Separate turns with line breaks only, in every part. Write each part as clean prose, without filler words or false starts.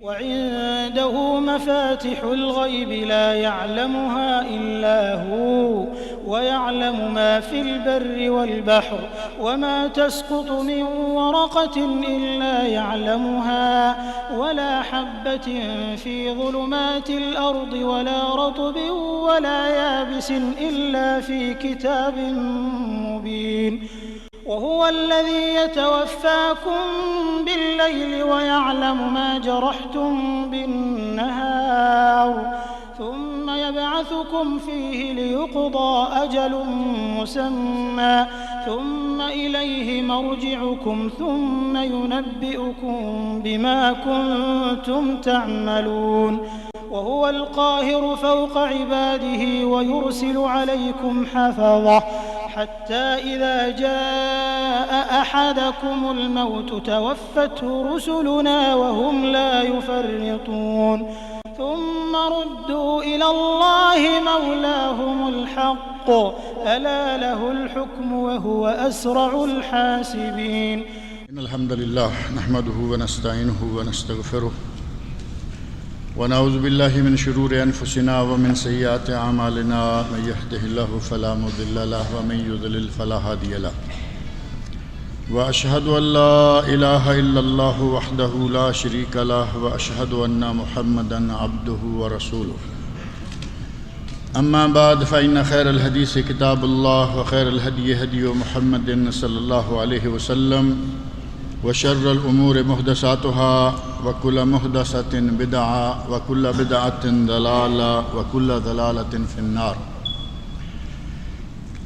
وعنده مفاتح الغيب لا يعلمها إلا هو ويعلم ما في البر والبحر وما تسقط من ورقة إلا يعلمها ولا حبة في ظلمات الأرض ولا رطب ولا يابس إلا في كتاب مبين وهو الذي يتوفاكم بالليل ويعلم ما جرحتم بالنهار ثم يبعثكم فيه ليقضى أجل مسمى ثم إليه مرجعكم ثم ينبئكم بما كنتم تعملون وهو القاهر فوق عباده ويرسل عليكم حفظة حتى إذا جاء أحدكم الموت توفته رسلنا وهم لا يفرطون ثم ردوا إلى الله مولاهم الحق ألا له الحكم وهو أسرع الحاسبين.
إن الحمد لله نحمده ونستعينه ونستغفره ونعوذ بالله من شرور أنفسنا ومن سيئات أعمالنا من يهده الله فلا مضل له ومن يضلل فلا هادي له وأشهد أن لا إله إلا الله وحده لا شريك له وأشهد أن محمدا عبده ورسوله أما بعد فإن خير الحديث كتاب الله وخير الهدي هدي محمد صلى الله عليه وسلم وشر الأمور محدثاتها وكل محدثة بدعة وكل بدعة ضلالة وكل ضلالة في النار.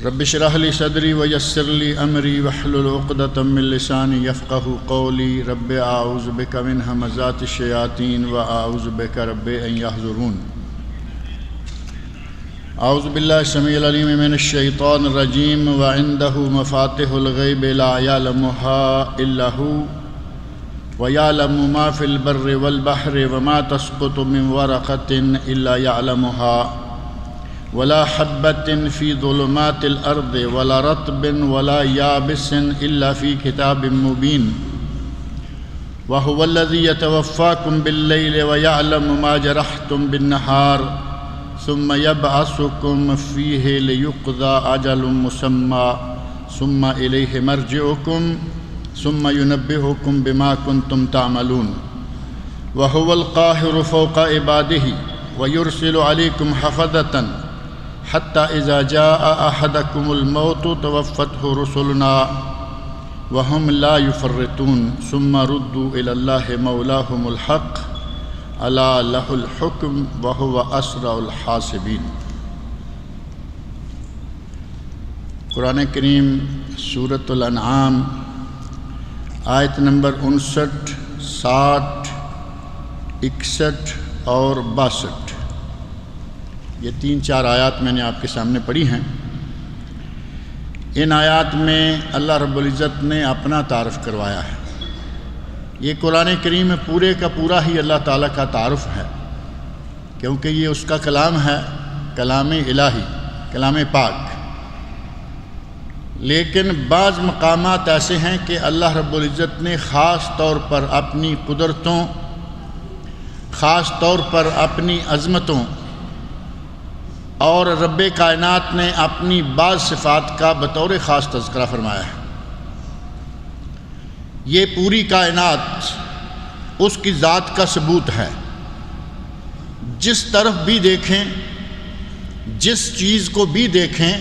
رب اشرح لي صدري ويسر لي أمري واحلل عقدة من لساني يفقهوا قولي. رب أعوذ بك من همزات الشياطين وأعوذ بك رب أن يحضرون. أعوذ بالله السميع العليم من الشيطان الرجيم وعنده مفاتح الغيب لا يعلمها إلا هو ويعلم ما في البر والبحر وما تسقط من ورقة إلا يعلمها ولا حبة في ظلمات الأرض ولا رطب ولا يابس إلا في كتاب مبين وهو الذي يتوفاكم بالليل ويعلم ما جرحتم بالنهار ثم يبعثكم فيه ليقضى أجل مسمى ثم إليه مرجعكم ثم ينبئكم بما كنتم تعملون وهو القاهر فوق عباده ويرسل عليكم حفظة حتى إذا جاء أحدكم الموت توفته رسلنا وهم لا يفرطون ثم ردوا إلى الله مولاهم الحق ألا له الحكم وهو أسرع الحاسبين. قرآن کریم سورۃ الانعام آیت نمبر 59، 60، 61 اور 62، یہ 3-4 آیات میں نے آپ کے سامنے پڑھی ہیں. ان آیات میں اللہ رب العزت نے اپنا تعارف کروایا ہے. یہ قرآن کریم میں پورے کا پورا ہی اللہ تعالیٰ کا تعارف ہے، کیونکہ یہ اس کا کلام ہے، کلام الہی، کلام پاک. لیکن بعض مقامات ایسے ہیں کہ اللہ رب العزت نے خاص طور پر اپنی قدرتوں، خاص طور پر اپنی عظمتوں اور رب کائنات نے اپنی بعض صفات کا بطور خاص تذکرہ فرمایا ہے. یہ پوری کائنات اس کی ذات کا ثبوت ہے. جس طرف بھی دیکھیں، جس چیز کو بھی دیکھیں،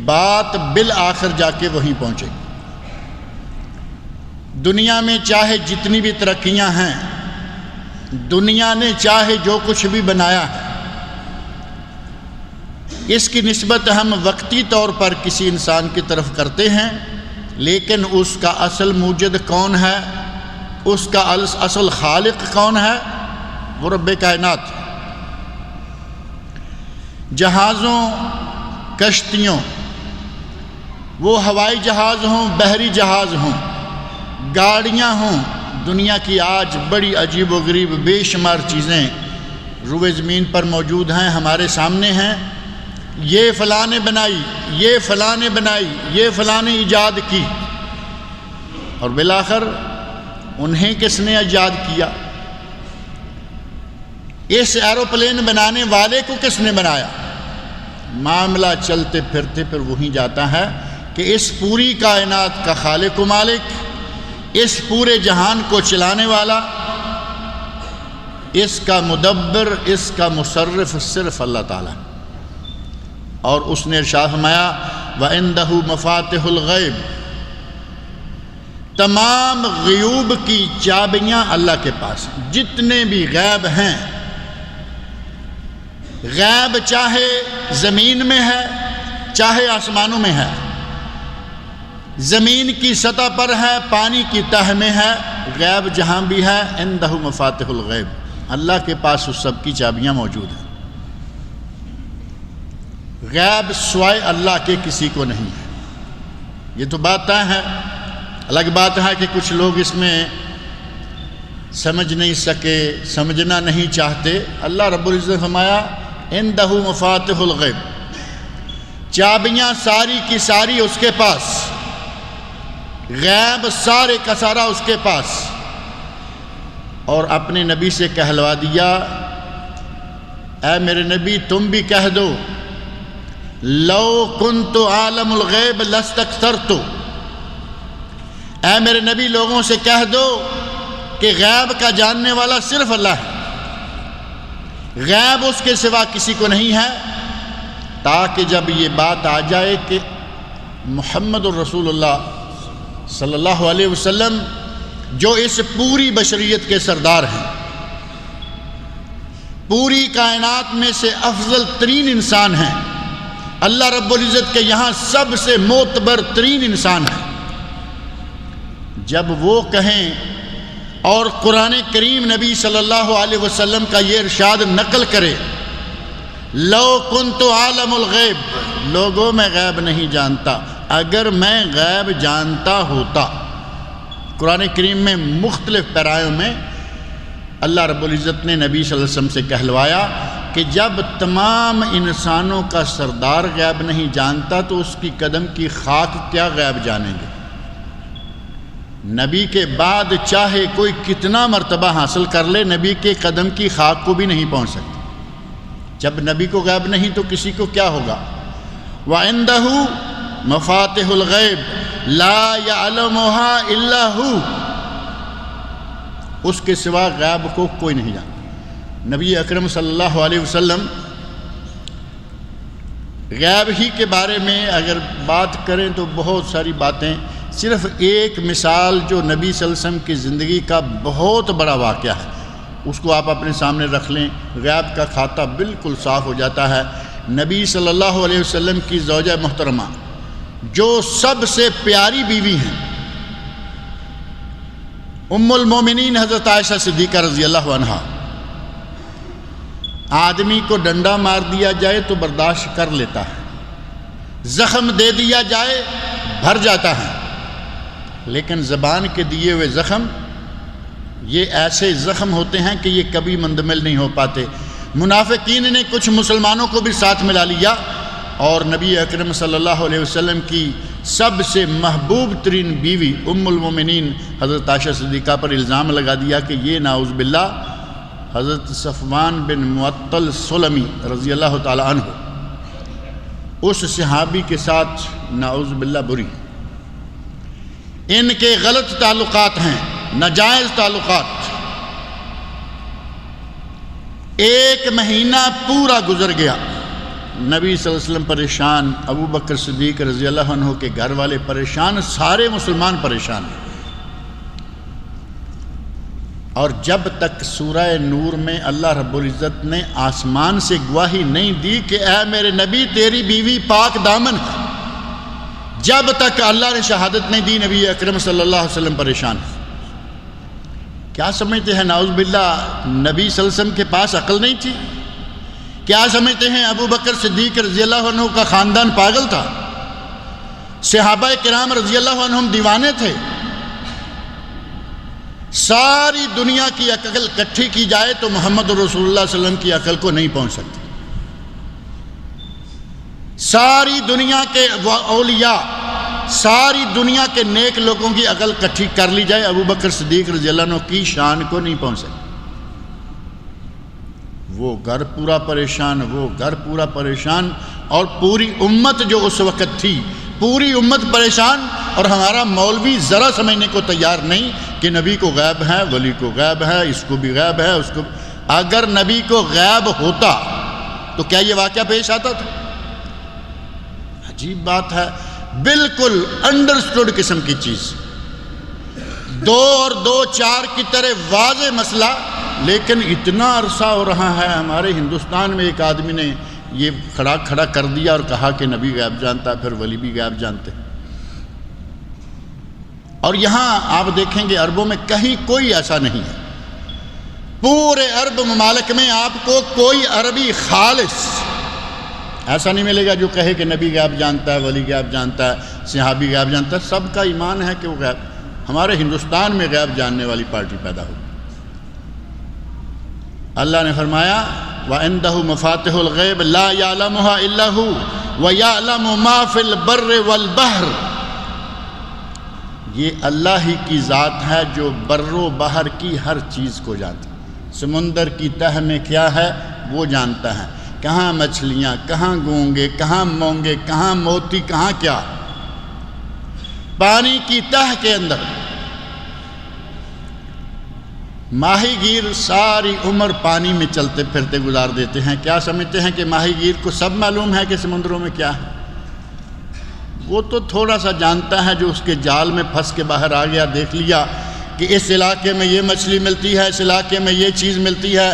بات بالآخر جا کے وہیں پہنچے. دنیا میں چاہے جتنی بھی ترقیاں ہیں، دنیا نے چاہے جو کچھ بھی بنایا ہے، اس کی نسبت ہم وقتی طور پر کسی انسان کی طرف کرتے ہیں، لیکن اس کا اصل موجد کون ہے، اس کا اصل خالق کون ہے؟ وہ رب کائنات. جہازوں، کشتیوں، وہ ہوائی جہاز ہوں، بحری جہاز ہوں، گاڑیاں ہوں، دنیا کی آج بڑی عجیب و غریب بے شمار چیزیں روئے زمین پر موجود ہیں، ہمارے سامنے ہیں. یہ فلاں نے بنائی، یہ فلاں نے بنائی، یہ فلاں نے ایجاد کی، اور بالآخر انہیں کس نے ایجاد کیا؟ اس ایروپلین بنانے والے کو کس نے بنایا؟ معاملہ چلتے پھرتے پھر وہیں جاتا ہے کہ اس پوری کائنات کا خالق و مالک، اس پورے جہان کو چلانے والا، اس کا مدبر، اس کا مصرف صرف اللہ تعالیٰ۔ اور اس نے ارشاد فرمایا وَعِندَهُ مَفَاتِحُ الْغَيْبِ، تمام غیوب کی چابیاں اللہ کے پاس ہیں۔ جتنے بھی غیب ہیں، غیب چاہے زمین میں ہے چاہے آسمانوں میں ہے، زمین کی سطح پر ہے، پانی کی تہ میں ہے، غیب جہاں بھی ہے، عندہ مفاتح الغیب، اللہ کے پاس اس سب کی چابیاں موجود ہیں۔ غیب سوائے اللہ کے کسی کو نہیں ہے، یہ تو بات طے ہے۔ الگ بات ہے کہ کچھ لوگ اس میں سمجھ نہیں سکے، سمجھنا نہیں چاہتے۔ اللہ رب العزت فرمایا عندہ مفاتح الغیب، چابیاں ساری کی ساری اس کے پاس، غیب سارے کا سارا اس کے پاس۔ اور اپنے نبی سے کہلوا دیا، اے میرے نبی تم بھی کہہ دو لو کنت عالم الغیب لاستکثرت، اے میرے نبی لوگوں سے کہہ دو کہ غیب کا جاننے والا صرف اللہ ہے، غیب اس کے سوا کسی کو نہیں ہے، تاکہ جب یہ بات آ جائے کہ محمد الرسول اللہ صلی اللہ علیہ وسلم جو اس پوری بشریت کے سردار ہیں، پوری کائنات میں سے افضل ترین انسان ہیں، اللہ رب العزت کے یہاں سب سے معتبر ترین انسان ہیں، جب وہ کہیں اور قرآن کریم نبی صلی اللہ علیہ وسلم کا یہ ارشاد نقل کرے لو کنت عالم الغیب، لوگوں میں غیب نہیں جانتا، اگر میں غیب جانتا ہوتا۔ قرآن کریم میں مختلف پیرایوں میں اللہ رب العزت نے نبی صلی اللہ علیہ وسلم سے کہلوایا کہ جب تمام انسانوں کا سردار غیب نہیں جانتا تو اس کی قدم کی خاک کیا غیب جانیں گے؟ نبی کے بعد چاہے کوئی کتنا مرتبہ حاصل کر لے، نبی کے قدم کی خاک کو بھی نہیں پہنچ سکتے۔ جب نبی کو غیب نہیں تو کسی کو کیا ہوگا؟ وَعِندَهُ مَفَاتِحُ الْغَيْبِ لَا يَعْلَمُهَا إِلَّا هُوَ، اس کے سوا غیب کو کوئی نہیں جانتا۔ نبی اکرم صلی اللہ علیہ وسلم غیب ہی کے بارے میں اگر بات کریں تو بہت ساری باتیں، صرف ایک مثال جو نبی صلی اللہ علیہ وسلم کی زندگی کا بہت بڑا واقعہ ہے، اس کو آپ اپنے سامنے رکھ لیں، غیب کا کھاتا بالکل صاف ہو جاتا ہے۔ نبی صلی اللہ علیہ وسلم کی زوجہ محترمہ جو سب سے پیاری بیوی ہیں، ام المومنین حضرت عائشہ صدیقہ رضی اللہ عنہا، آدمی کو ڈنڈا مار دیا جائے تو برداشت کر لیتا ہے، زخم دے دیا جائے بھر جاتا ہے، لیکن زبان کے دیے ہوئے زخم یہ ایسے زخم ہوتے ہیں کہ یہ کبھی مندمل نہیں ہو پاتے۔ منافقین نے کچھ مسلمانوں کو بھی ساتھ ملا لیا اور نبی اکرم صلی اللہ علیہ وسلم کی سب سے محبوب ترین بیوی ام المومنین حضرت عائشہ صدیقہ پر الزام لگا دیا کہ یہ نعوذ باللہ حضرت صفوان بن معطل سلمی رضی اللہ تعالی عنہ اس صحابی کے ساتھ نعوذ باللہ بری، ان کے غلط تعلقات ہیں، ناجائز تعلقات۔ ایک مہینہ پورا گزر گیا، نبی صلی اللہ علیہ وسلم پریشان، ابو بکر صدیق رضی اللہ عنہ کے گھر والے پریشان، سارے مسلمان پریشان ہیں۔ اور جب تک سورہ نور میں اللہ رب العزت نے آسمان سے گواہی نہیں دی کہ اے میرے نبی تیری بیوی پاک دامن ہے، جب تک اللہ نے شہادت نہیں دی، نبی اکرم صلی اللہ علیہ وسلم پریشان ہے۔ کیا سمجھتے ہیں نعوذ باللہ نبی صلی اللہ علیہ وسلم کے پاس عقل نہیں تھی؟ کیا سمجھتے ہیں ابو بکر صدیق رضی اللہ عنہ کا خاندان پاگل تھا؟ صحابہ کرام رضی اللہ عنہم دیوانے تھے؟ ساری دنیا کی عقل اکٹھی کی جائے تو محمد رسول اللہ صلی اللہ علیہ وسلم کی عقل کو نہیں پہنچ سکتی۔ ساری دنیا کے اولیاء، ساری دنیا کے نیک لوگوں کی عقل اکٹھی کر لی جائے، ابو بکر صدیق رضی اللہ عنہ کی شان کو نہیں پہنچ سکتی۔ وہ گھر پورا پریشان، وہ گھر پورا پریشان، اور پوری امت جو اس وقت تھی پوری امت پریشان، اور ہمارا مولوی ذرا سمجھنے کو تیار نہیں کہ نبی کو غیب ہے، ولی کو غیب ہے، اس کو بھی غیب ہے، اس کو اگر نبی کو غیب ہوتا تو کیا یہ واقعہ پیش آتا تھا؟ عجیب بات ہے، بالکل انڈرسٹوڈ قسم کی چیز، 2 اور 2 4 کی طرح واضح مسئلہ، لیکن اتنا عرصہ ہو رہا ہے ہمارے ہندوستان میں ایک آدمی نے یہ کھڑا کر دیا اور کہا کہ نبی غیب جانتا ہے، پھر ولی بھی غیب جانتے۔ اور یہاں آپ دیکھیں گے عربوں میں کہیں کوئی ایسا نہیں ہے، پورے عرب ممالک میں آپ کو کوئی عربی خالص ایسا نہیں ملے گا جو کہے کہ نبی غیب جانتا ہے، ولی غیب جانتا ہے، صحابی غیب جانتا ہے۔ سب کا ایمان ہے کہ وہ غیب، ہمارے ہندوستان میں غیب جاننے والی پارٹی پیدا ہوگی۔ اللہ نے فرمایا وَعِندَهُ مَفَاتِحُ الْغَيْبِ لَا يَعْلَمُهَا إِلَّا هُوَ وَيَعْلَمُ مَا فِي الْبَرِّ وَالْبَحْرِ، یہ اللہ ہی کی ذات ہے جو بر و بحر کی ہر چیز کو جانتا ہے۔ سمندر کی تہ میں کیا ہے وہ جانتا ہے، کہاں مچھلیاں، کہاں گونگے، کہاں مونگے، کہاں موتی، کہاں کیا، پانی کی تہ کے اندر۔ ماہی گیر ساری عمر پانی میں چلتے پھرتے گزار دیتے ہیں، کیا سمجھتے ہیں کہ ماہی گیر کو سب معلوم ہے کہ سمندروں میں کیا ہے؟ وہ تو تھوڑا سا جانتا ہے جو اس کے جال میں پھنس کے باہر آ گیا، دیکھ لیا کہ اس علاقے میں یہ مچھلی ملتی ہے، اس علاقے میں یہ چیز ملتی ہے،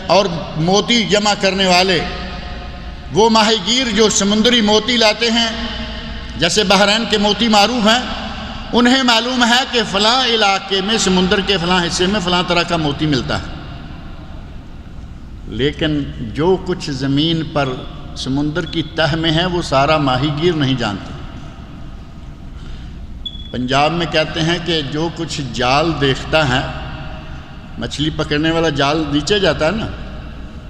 اور موتی جمع کرنے والے وہ ماہی گیر جو سمندری موتی لاتے ہیں، جیسے بحرین کے موتی معروف ہیں، انہیں معلوم ہے کہ فلاں علاقے میں سمندر کے فلاں حصے میں فلاں طرح کا موتی ملتا ہے، لیکن جو کچھ زمین پر سمندر کی تہ میں ہے وہ سارا ماہی گیر نہیں جانتے۔ پنجاب میں کہتے ہیں کہ جو کچھ جال دیکھتا ہے، مچھلی پکڑنے والا جال نیچے جاتا ہے نا،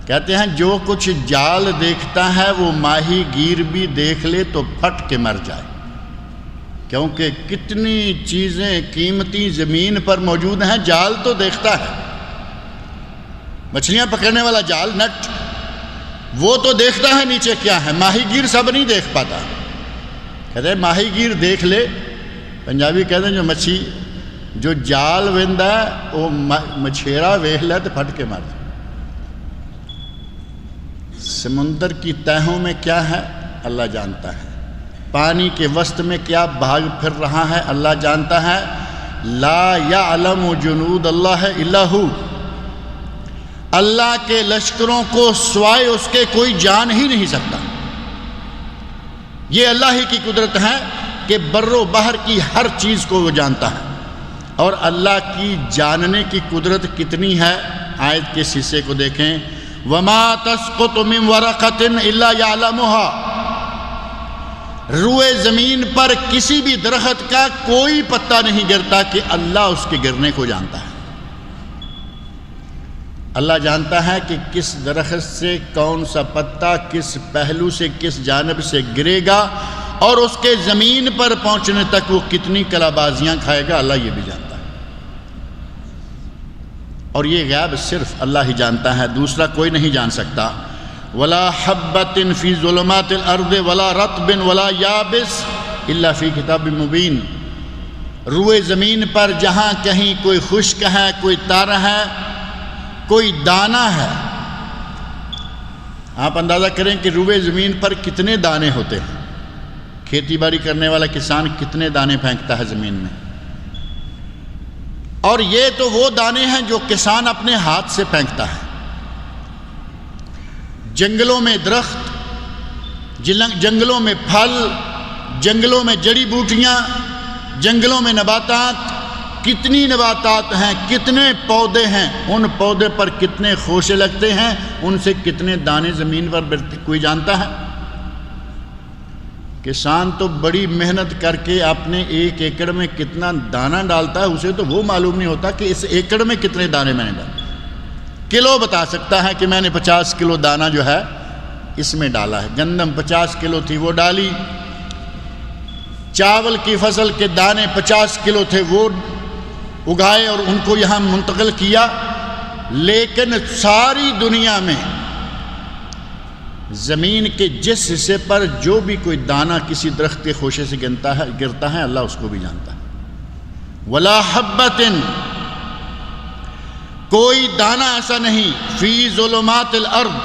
کہتے ہیں جو کچھ جال دیکھتا ہے وہ ماہی گیر بھی دیکھ لے تو پھٹ کے مر جائے، کیونکہ کتنی چیزیں قیمتی زمین پر موجود ہیں، جال تو دیکھتا ہے، مچھلیاں پکڑنے والا جال نٹ وہ تو دیکھتا ہے نیچے کیا ہے، ماہی گیر سب نہیں دیکھ پاتا۔ کہتے ہیں ماہی گیر دیکھ لے، پنجابی کہتے ہیں جو مچھی جو جال ویندا ہے وہ مچھیرا ویکھ لے تو پھٹ کے مر جائے۔ سمندر کی تہوں میں کیا ہے اللہ جانتا ہے، پانی کے وسط میں کیا بھاگ پھر رہا ہے اللہ جانتا ہے۔ لا یعلم جنود اللہ الا ہو، اللہ کے لشکروں کو سوائے اس کے کوئی جان ہی نہیں سکتا۔ یہ اللہ ہی کی قدرت ہے کہ بر و بحر کی ہر چیز کو وہ جانتا ہے، اور اللہ کی جاننے کی قدرت کتنی ہے آیت کے حصے کو دیکھیں، وَمَا تَسْقُطُ مِن وَرَقَةٍ إِلَّا يَعْلَمُهَا، روئے زمین پر کسی بھی درخت کا کوئی پتا نہیں گرتا کہ اللہ اس کے گرنے کو جانتا ہے۔ اللہ جانتا ہے کہ کس درخت سے کون سا پتا کس پہلو سے کس جانب سے گرے گا، اور اس کے زمین پر پہنچنے تک وہ کتنی کلابازیاں کھائے گا، اللہ یہ بھی جانتا ہے۔ اور یہ غیب صرف اللہ ہی جانتا ہے، دوسرا کوئی نہیں جان سکتا۔ وَلَا حَبَّةٍ فِي ظُلُمَاتِ الْأَرْضِ وَلَا رَطْبٍ وَلَا يَابِسٍ إِلَّا فِي كِتَابٍ مُبِينٍ، روئے زمین پر جہاں کہیں کوئی خشک ہے، کوئی تر ہے، کوئی دانہ ہے، آپ اندازہ کریں کہ روئے زمین پر کتنے دانے ہوتے ہیں، کھیتی باڑی کرنے والا کسان کتنے دانے پھینکتا ہے زمین میں، اور یہ تو وہ دانے ہیں جو کسان اپنے ہاتھ سے پھینکتا ہے۔ جنگلوں میں درخت، جنگلوں میں پھل، جنگلوں میں جڑی بوٹیاں، جنگلوں میں نباتات، کتنی نباتات ہیں، کتنے پودے ہیں، ان پودے پر کتنے خوشے لگتے ہیں، ان سے کتنے دانے زمین پر برتے، کوئی جانتا ہے؟ کسان تو بڑی محنت کر کے اپنے 1 ایکڑ میں کتنا دانہ ڈالتا ہے، اسے تو وہ معلوم نہیں ہوتا کہ اس ایکڑ میں کتنے دانے میں نے ڈالے۔ کلو بتا سکتا ہے کہ میں نے 50 کلو دانہ جو ہے اس میں ڈالا ہے، گندم 50 کلو تھی وہ ڈالی، چاول کی فصل کے دانے 50 کلو تھے وہ اگائے اور ان کو یہاں منتقل کیا، لیکن ساری دنیا میں زمین کے جس حصے پر جو بھی کوئی دانہ کسی درخت کے خوشے سے گرتا ہے اللہ اس کو بھی جانتا ہے۔ ولا حبۃ، کوئی دانہ ایسا نہیں، فی ظلمات الارض،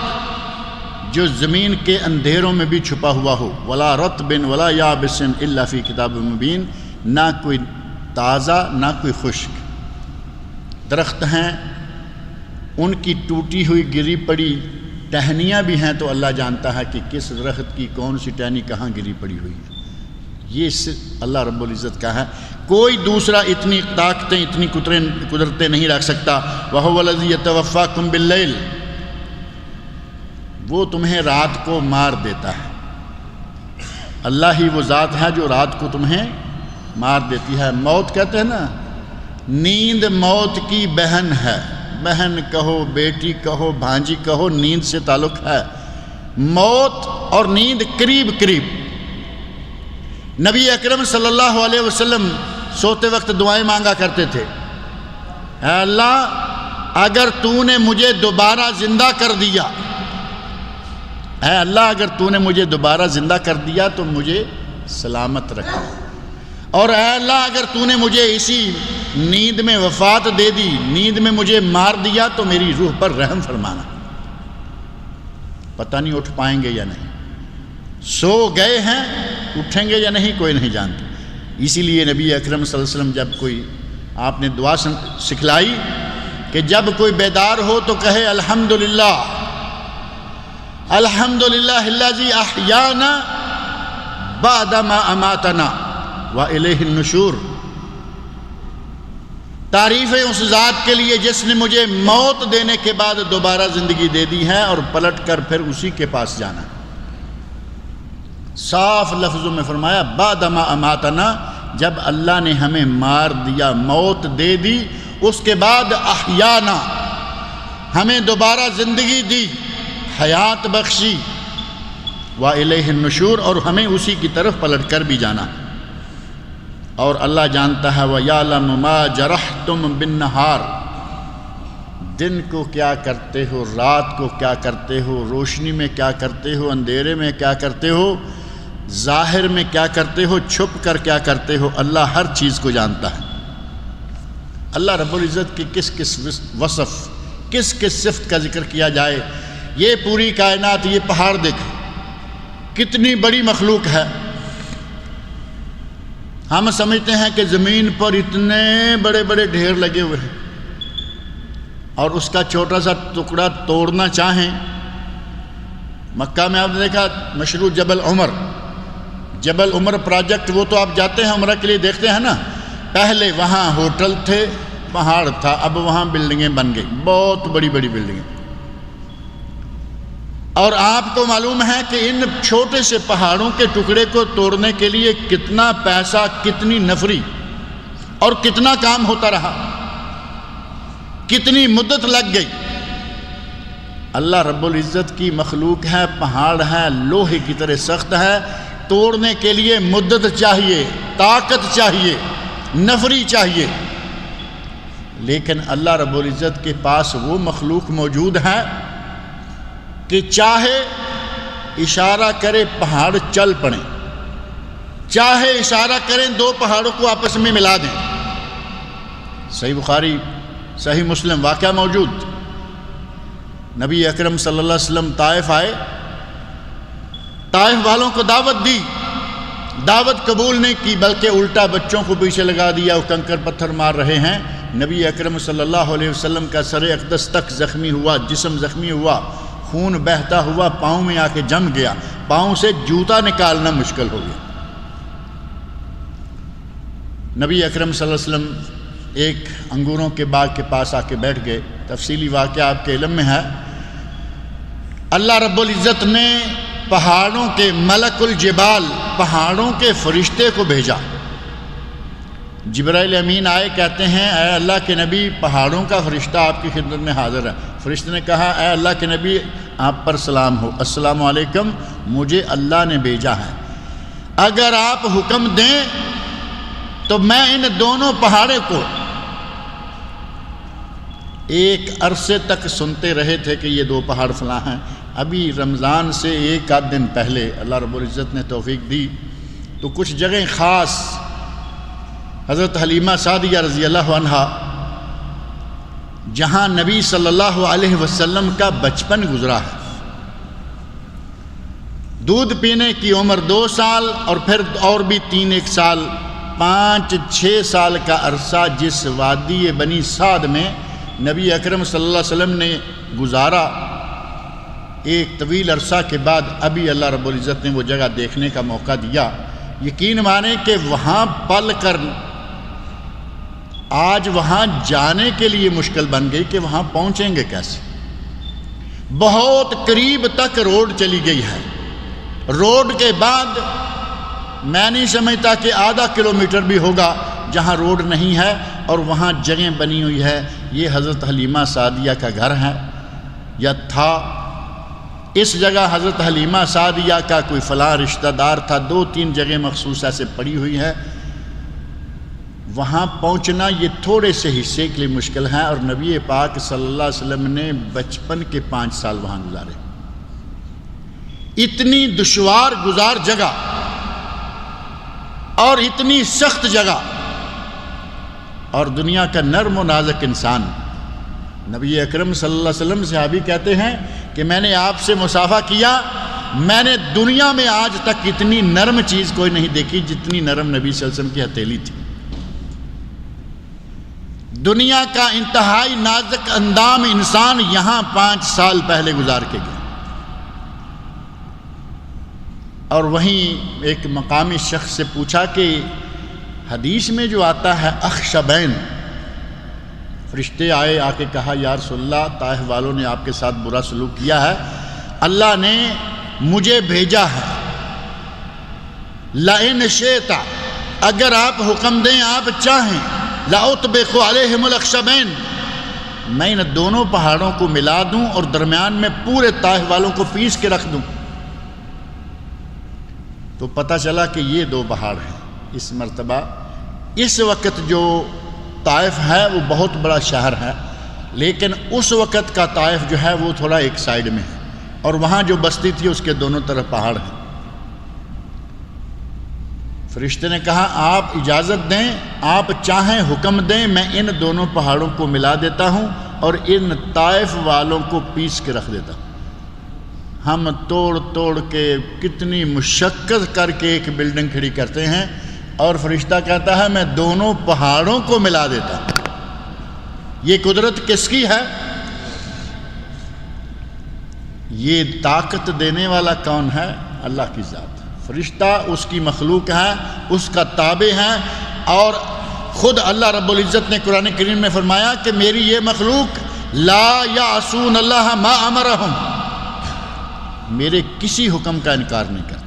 جو زمین کے اندھیروں میں بھی چھپا ہوا ہو، ولا رطب ولا یابس الا فی کتاب مبین، نہ کوئی تازہ نہ کوئی خشک۔ درخت ہیں، ان کی ٹوٹی ہوئی گری پڑی ٹہنیاں بھی ہیں تو اللہ جانتا ہے کہ کس درخت کی کون سی ٹہنی کہاں گری پڑی ہوئی ہے۔ یہ اللہ رب العزت کا ہے، کوئی دوسرا اتنی طاقتیں اتنی قدرتیں نہیں رکھ سکتا۔ وَهُوَ الَّذِي يَتَوَفَّاكُمْ بِاللَّيْلِ، وہ تمہیں رات کو مار دیتا ہے۔ اللہ ہی وہ ذات ہے جو رات کو تمہیں مار دیتی ہے۔ موت کہتے ہیں نا، نیند موت کی بہن ہے، بہن کہو بیٹی کہو بھانجی کہو، نیند سے تعلق ہے۔ موت اور نیند قریب قریب۔ نبی اکرم صلی اللہ علیہ وسلم سوتے وقت دعائیں مانگا کرتے تھے، اے اللہ اگر تو نے مجھے دوبارہ زندہ کر دیا، اے اللہ اگر تو نے مجھے دوبارہ زندہ کر دیا تو مجھے سلامت رکھنا، اور اے اللہ اگر تو نے مجھے اسی نیند میں وفات دے دی، نیند میں مجھے مار دیا تو میری روح پر رحم فرمانا۔ پتہ نہیں اٹھ پائیں گے یا نہیں، سو گئے ہیں، اٹھیں گے یا نہیں کوئی نہیں جانتا۔ اسی لیے نبی اکرم صلی اللہ علیہ وسلم جب کوئی آپ نے دعا سکھلائی کہ جب کوئی بیدار ہو تو کہے الحمدللہ الحمدللہ الذی احیانا بعد ما اماتنا والیہ النشور، تعریفیں اس ذات کے لیے جس نے مجھے موت دینے کے بعد دوبارہ زندگی دے دی ہے اور پلٹ کر پھر اسی کے پاس جانا ہے۔ صاف لفظوں میں فرمایا بعد ما اماتنا، جب اللہ نے ہمیں مار دیا، موت دے دی، اس کے بعد احیانا، ہمیں دوبارہ زندگی دی، حیات بخشی، وَإِلَيْهِ النُّشُورُ، اور ہمیں اسی کی طرف پلٹ کر بھی جانا۔ اور اللہ جانتا ہے وَيَعْلَمُ مَا جَرَحْتُمْ بِالنَّهَارِ، دن کو کیا کرتے ہو، رات کو کیا کرتے ہو، روشنی میں کیا کرتے ہو، اندھیرے میں کیا کرتے ہو، ظاہر میں کیا کرتے ہو، چھپ کر کیا کرتے ہو، اللہ ہر چیز کو جانتا ہے۔ اللہ رب العزت کی کس کس وصف، کس کس صفت کا ذکر کیا جائے۔ یہ پوری کائنات، یہ پہاڑ دیکھو کتنی بڑی مخلوق ہے۔ ہم سمجھتے ہیں کہ زمین پر اتنے بڑے بڑے ڈھیر لگے ہوئے ہیں، اور اس کا چھوٹا سا ٹکڑا توڑنا چاہیں۔ مکہ میں آپ نے دیکھا مشہور جبل عمر، جبل عمر پروجیکٹ، وہ تو آپ جاتے ہیں عمرہ کے لیے دیکھتے ہیں نا، پہلے وہاں ہوٹل تھے، پہاڑ تھا، اب وہاں بلڈنگیں بن گئی، بہت بڑی بڑی بلڈنگیں۔ اور آپ کو معلوم ہے کہ ان چھوٹے سے پہاڑوں کے ٹکڑے کو توڑنے کے لیے کتنا پیسہ، کتنی نفری اور کتنا کام ہوتا رہا، کتنی مدت لگ گئی۔ اللہ رب العزت کی مخلوق ہے، پہاڑ ہے، لوہے کی طرح سخت ہے، توڑنے کے لیے مدت چاہیے، طاقت چاہیے، نفری چاہیے، لیکن اللہ رب العزت کے پاس وہ مخلوق موجود ہے کہ چاہے اشارہ کرے پہاڑ چل پڑیں، چاہے اشارہ کریں دو پہاڑوں کو آپس میں ملا دیں۔ صحیح بخاری صحیح مسلم واقعہ موجود، نبی اکرم صلی اللہ علیہ وسلم طائف آئے، طائف والوں کو دعوت دی، دعوت قبول نہیں کی بلکہ الٹا بچوں کو پیچھے لگا دیا، وہ کنکر پتھر مار رہے ہیں۔ نبی اکرم صلی اللہ علیہ وسلم کا سر اقدس تک زخمی ہوا، جسم زخمی ہوا، خون بہتا ہوا پاؤں میں آ کے جم گیا، پاؤں سے جوتا نکالنا مشکل ہو گیا۔ نبی اکرم صلی اللہ علیہ وسلم ایک انگوروں کے باغ کے پاس آ کے بیٹھ گئے، تفصیلی واقعہ آپ کے علم میں ہے۔ اللہ رب العزت نے پہاڑوں کے ملک الجبال، پہاڑوں کے فرشتے کو بھیجا۔ جبرائیل امین آئے، کہتے ہیں اے اللہ کے نبی پہاڑوں کا فرشتہ آپ کی خدمت میں حاضر ہے۔ فرشتے نے کہا اے اللہ کے نبی آپ پر سلام ہو، السلام علیکم، مجھے اللہ نے بھیجا ہے، اگر آپ حکم دیں تو میں ان دونوں پہاڑوں کو ایک عرصے تک سنتے رہے تھے کہ یہ دو پہاڑ فلاں ہیں، ابھی رمضان سے ایک آدھ دن پہلے اللہ رب العزت نے توفیق دی تو کچھ جگہیں خاص حضرت حلیمہ سعدیہ رضی اللہ عنہا جہاں نبی صلی اللہ علیہ وسلم کا بچپن گزرا ہے، دودھ پینے کی عمر 2 سال اور پھر اور بھی 3 سال، 5-6 سال کا عرصہ جس وادی بنی سعد میں نبی اکرم صلی اللہ علیہ وسلم نے گزارا، ایک طویل عرصہ کے بعد ابھی اللہ رب العزت نے وہ جگہ دیکھنے کا موقع دیا۔ یقین مانیں کہ وہاں پل کر آج وہاں جانے کے لیے مشکل بن گئی کہ وہاں پہنچیں گے کیسے۔ بہت قریب تک روڈ چلی گئی ہے، روڈ کے بعد میں نہیں سمجھتا کہ آدھا کلومیٹر بھی ہوگا جہاں روڈ نہیں ہے اور وہاں جگہ بنی ہوئی ہے۔ یہ حضرت حلیمہ سعدیہ کا گھر ہے یا تھا۔ اس جگہ حضرت حلیمہ سعدیہ کا کوئی فلاں رشتہ دار تھا، 2-3 جگہ مخصوص ایسے پڑی ہوئی ہے۔ وہاں پہنچنا یہ تھوڑے سے حصے کے لیے مشکل ہے، اور نبی پاک صلی اللہ علیہ وسلم نے بچپن کے 5 سال وہاں گزارے۔ اتنی دشوار گزار جگہ اور اتنی سخت جگہ، اور دنیا کا نرم و نازک انسان نبی اکرم صلی اللہ علیہ وسلم صحابی کہتے ہیں کہ میں نے آپ سے مصافحہ کیا، میں نے دنیا میں آج تک اتنی نرم چیز کوئی نہیں دیکھی جتنی نرم نبی صلی اللہ علیہ وسلم کی ہتھیلی تھی۔ دنیا کا انتہائی نازک اندام انسان یہاں 5 سال پہلے گزار کے گیا۔ اور وہیں ایک مقامی شخص سے پوچھا کہ حدیث میں جو آتا ہے اخشبین، فرشتے آئے، آ کے کہا یا رسول اللہ طائف والوں نے آپ کے ساتھ برا سلوک کیا ہے، اللہ نے مجھے بھیجا ہے، لئن شئت، اگر آپ حکم دیں، آپ چاہیں، لأطبق علیہم الاخشبین، میں ان دونوں پہاڑوں کو ملا دوں اور درمیان میں پورے طائف والوں کو پیس کے رکھ دوں۔ تو پتہ چلا کہ یہ 2 پہاڑ ہیں۔ اس مرتبہ اس وقت جو طائف ہے وہ بہت بڑا شہر ہے، لیکن اس وقت کا طائف جو ہے وہ تھوڑا ایک سائیڈ میں ہے، اور وہاں جو بستی تھی اس کے دونوں طرف پہاڑ ہیں۔ فرشتے نے کہا آپ اجازت دیں، آپ چاہیں حکم دیں، میں ان دونوں پہاڑوں کو ملا دیتا ہوں اور ان طائف والوں کو پیس کے رکھ دیتا ہوں۔ ہم توڑ توڑ کے کتنی مشقت کر کے ایک بلڈنگ کھڑی کرتے ہیں، اور فرشتہ کہتا ہے میں دونوں پہاڑوں کو ملا دیتا ہوں۔ یہ قدرت کس کی ہے؟ یہ طاقت دینے والا کون ہے؟ اللہ کی ذات۔ فرشتہ اس کی مخلوق ہے، اس کا تابع ہے، اور خود اللہ رب العزت نے قرآن کریم میں فرمایا کہ میری یہ مخلوق لا یعصون اللہ ما امرہم، میرے کسی حکم کا انکار نہیں کرتے،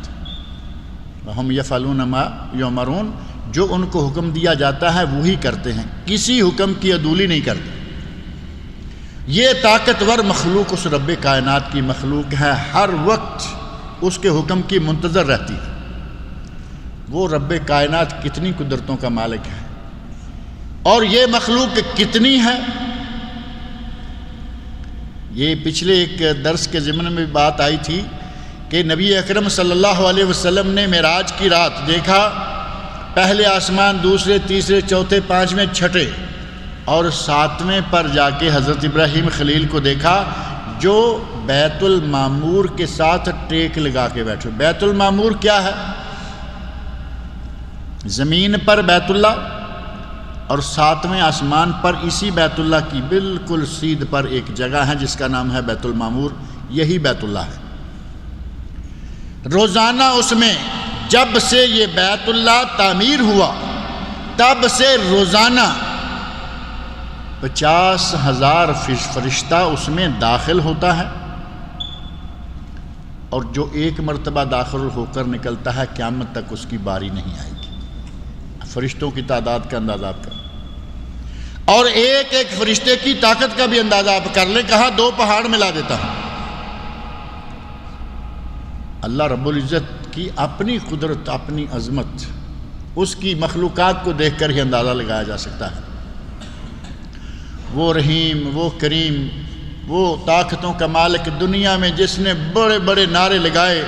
وہم یفعلون ما یؤمرون، جو ان کو حکم دیا جاتا ہے وہی کرتے ہیں، کسی حکم کی عدولی نہیں کرتے۔ یہ طاقتور مخلوق اس رب کائنات کی مخلوق ہے، ہر وقت اس کے حکم کی منتظر رہتی ہے۔ وہ رب کائنات کتنی قدرتوں کا مالک ہے، اور یہ مخلوق کتنی ہے۔ یہ پچھلے ایک درس کے ضمن میں بات آئی تھی کہ نبی اکرم صلی اللہ علیہ وسلم نے معراج کی رات دیکھا، پہلے آسمان، دوسرے، تیسرے، چوتھے، 5ویں، 6ٹھے، اور 7ویں پر جا کے حضرت ابراہیم خلیل کو دیکھا جو بیت المعمور کے ساتھ ٹیک لگا کے بیٹھے۔ بیت المعمور کیا ہے؟ زمین پر بیت اللہ، اور 7ویں آسمان پر اسی بیت اللہ کی بالکل سیدھ پر ایک جگہ ہے جس کا نام ہے بیت المعمور، یہی بیت اللہ ہے۔ روزانہ اس میں جب سے یہ بیت اللہ تعمیر ہوا تب سے روزانہ 50,000 فرشتہ اس میں داخل ہوتا ہے، اور جو ایک مرتبہ داخل ہو کر نکلتا ہے قیامت تک اس کی باری نہیں آئے گی۔ فرشتوں کی تعداد کا اندازہ آپ کر، اور ایک ایک فرشتے کی طاقت کا بھی اندازہ آپ کر لیں۔ کہا 2 پہاڑ ملا دیتا ہوں۔ اللہ رب العزت کی اپنی قدرت، اپنی عظمت، اس کی مخلوقات کو دیکھ کر ہی اندازہ لگایا جا سکتا ہے۔ وہ رحیم، وہ کریم، وہ طاقتوں کا مالک دنیا میں جس نے بڑے بڑے نعرے لگائے،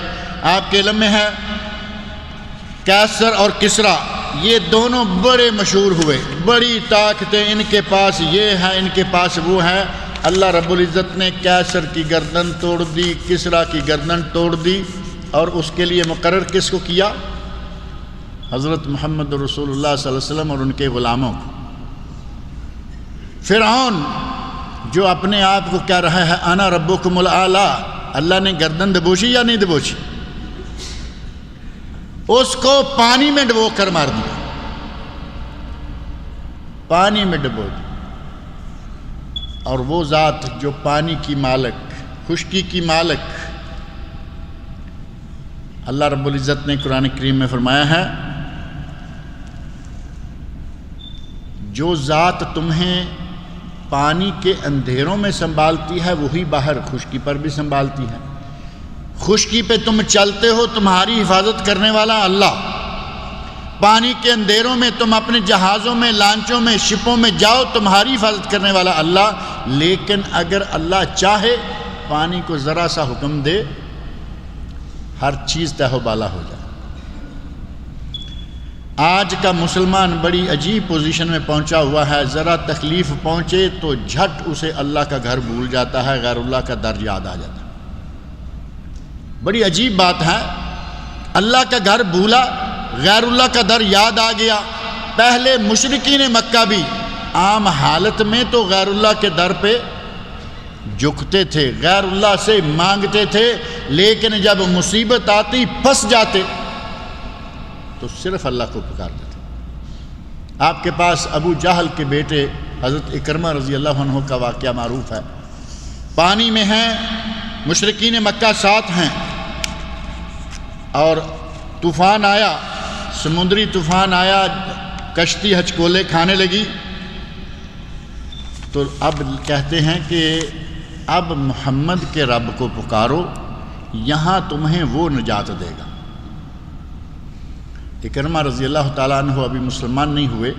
آپ کے علم میں ہے کیسر اور کسریٰ، یہ دونوں بڑے مشہور ہوئے، بڑی طاقتیں ان کے پاس یہ ہے، ان کے پاس وہ ہے۔ اللہ رب العزت نے کیسر کی گردن توڑ دی، کسریٰ کی گردن توڑ دی، اور اس کے لیے مقرر کس کو کیا؟ حضرت محمد رسول اللہ صلی اللہ علیہ وسلم اور ان کے غلاموں کو۔ فرعون جو اپنے آپ کو کہہ رہا ہے انا ربکم الاعلی، اللہ نے گردن دبوچی یا نہیں دبوچی؟ اس کو پانی میں ڈبو کر مار دیا، پانی میں ڈبو دیا۔ اور وہ ذات جو پانی کی مالک، خشکی کی مالک، اللہ رب العزت نے قرآن کریم میں فرمایا ہے جو ذات تمہیں پانی کے اندھیروں میں سنبھالتی ہے وہی باہر خشکی پر بھی سنبھالتی ہے۔ خشکی پہ تم چلتے ہو، تمہاری حفاظت کرنے والا اللہ۔ پانی کے اندھیروں میں تم اپنے جہازوں میں، لانچوں میں، شپوں میں جاؤ، تمہاری حفاظت کرنے والا اللہ۔ لیکن اگر اللہ چاہے پانی کو ذرا سا حکم دے، ہر چیز تہو بالا ہو جائے۔ آج کا مسلمان بڑی عجیب پوزیشن میں پہنچا ہوا ہے، ذرا تکلیف پہنچے تو جھٹ اسے اللہ کا گھر بھول جاتا ہے، غیر اللہ کا در یاد آ جاتا ہے۔ بڑی عجیب بات ہے، اللہ کا گھر بھولا، غیر اللہ کا در یاد آ گیا۔ پہلے مشرکین مکہ بھی عام حالت میں تو غیر اللہ کے در پہ جھکتے تھے، غیر اللہ سے مانگتے تھے، لیکن جب مصیبت آتی، پھنس جاتے تو صرف اللہ کو پکارتے تھے۔ آپ کے پاس ابو جہل کے بیٹے حضرت اکرمہ رضی اللہ عنہ کا واقعہ معروف ہے۔ پانی میں ہیں، مشرکین مکہ ساتھ ہیں، اور طوفان آیا، سمندری طوفان آیا، کشتی ہچکولے کھانے لگی۔ تو اب کہتے ہیں کہ اب محمد کے رب کو پکارو، یہاں تمہیں وہ نجات دے گا۔ اکرمہ رضی اللہ تعالیٰ عنہ ابھی مسلمان نہیں ہوئے،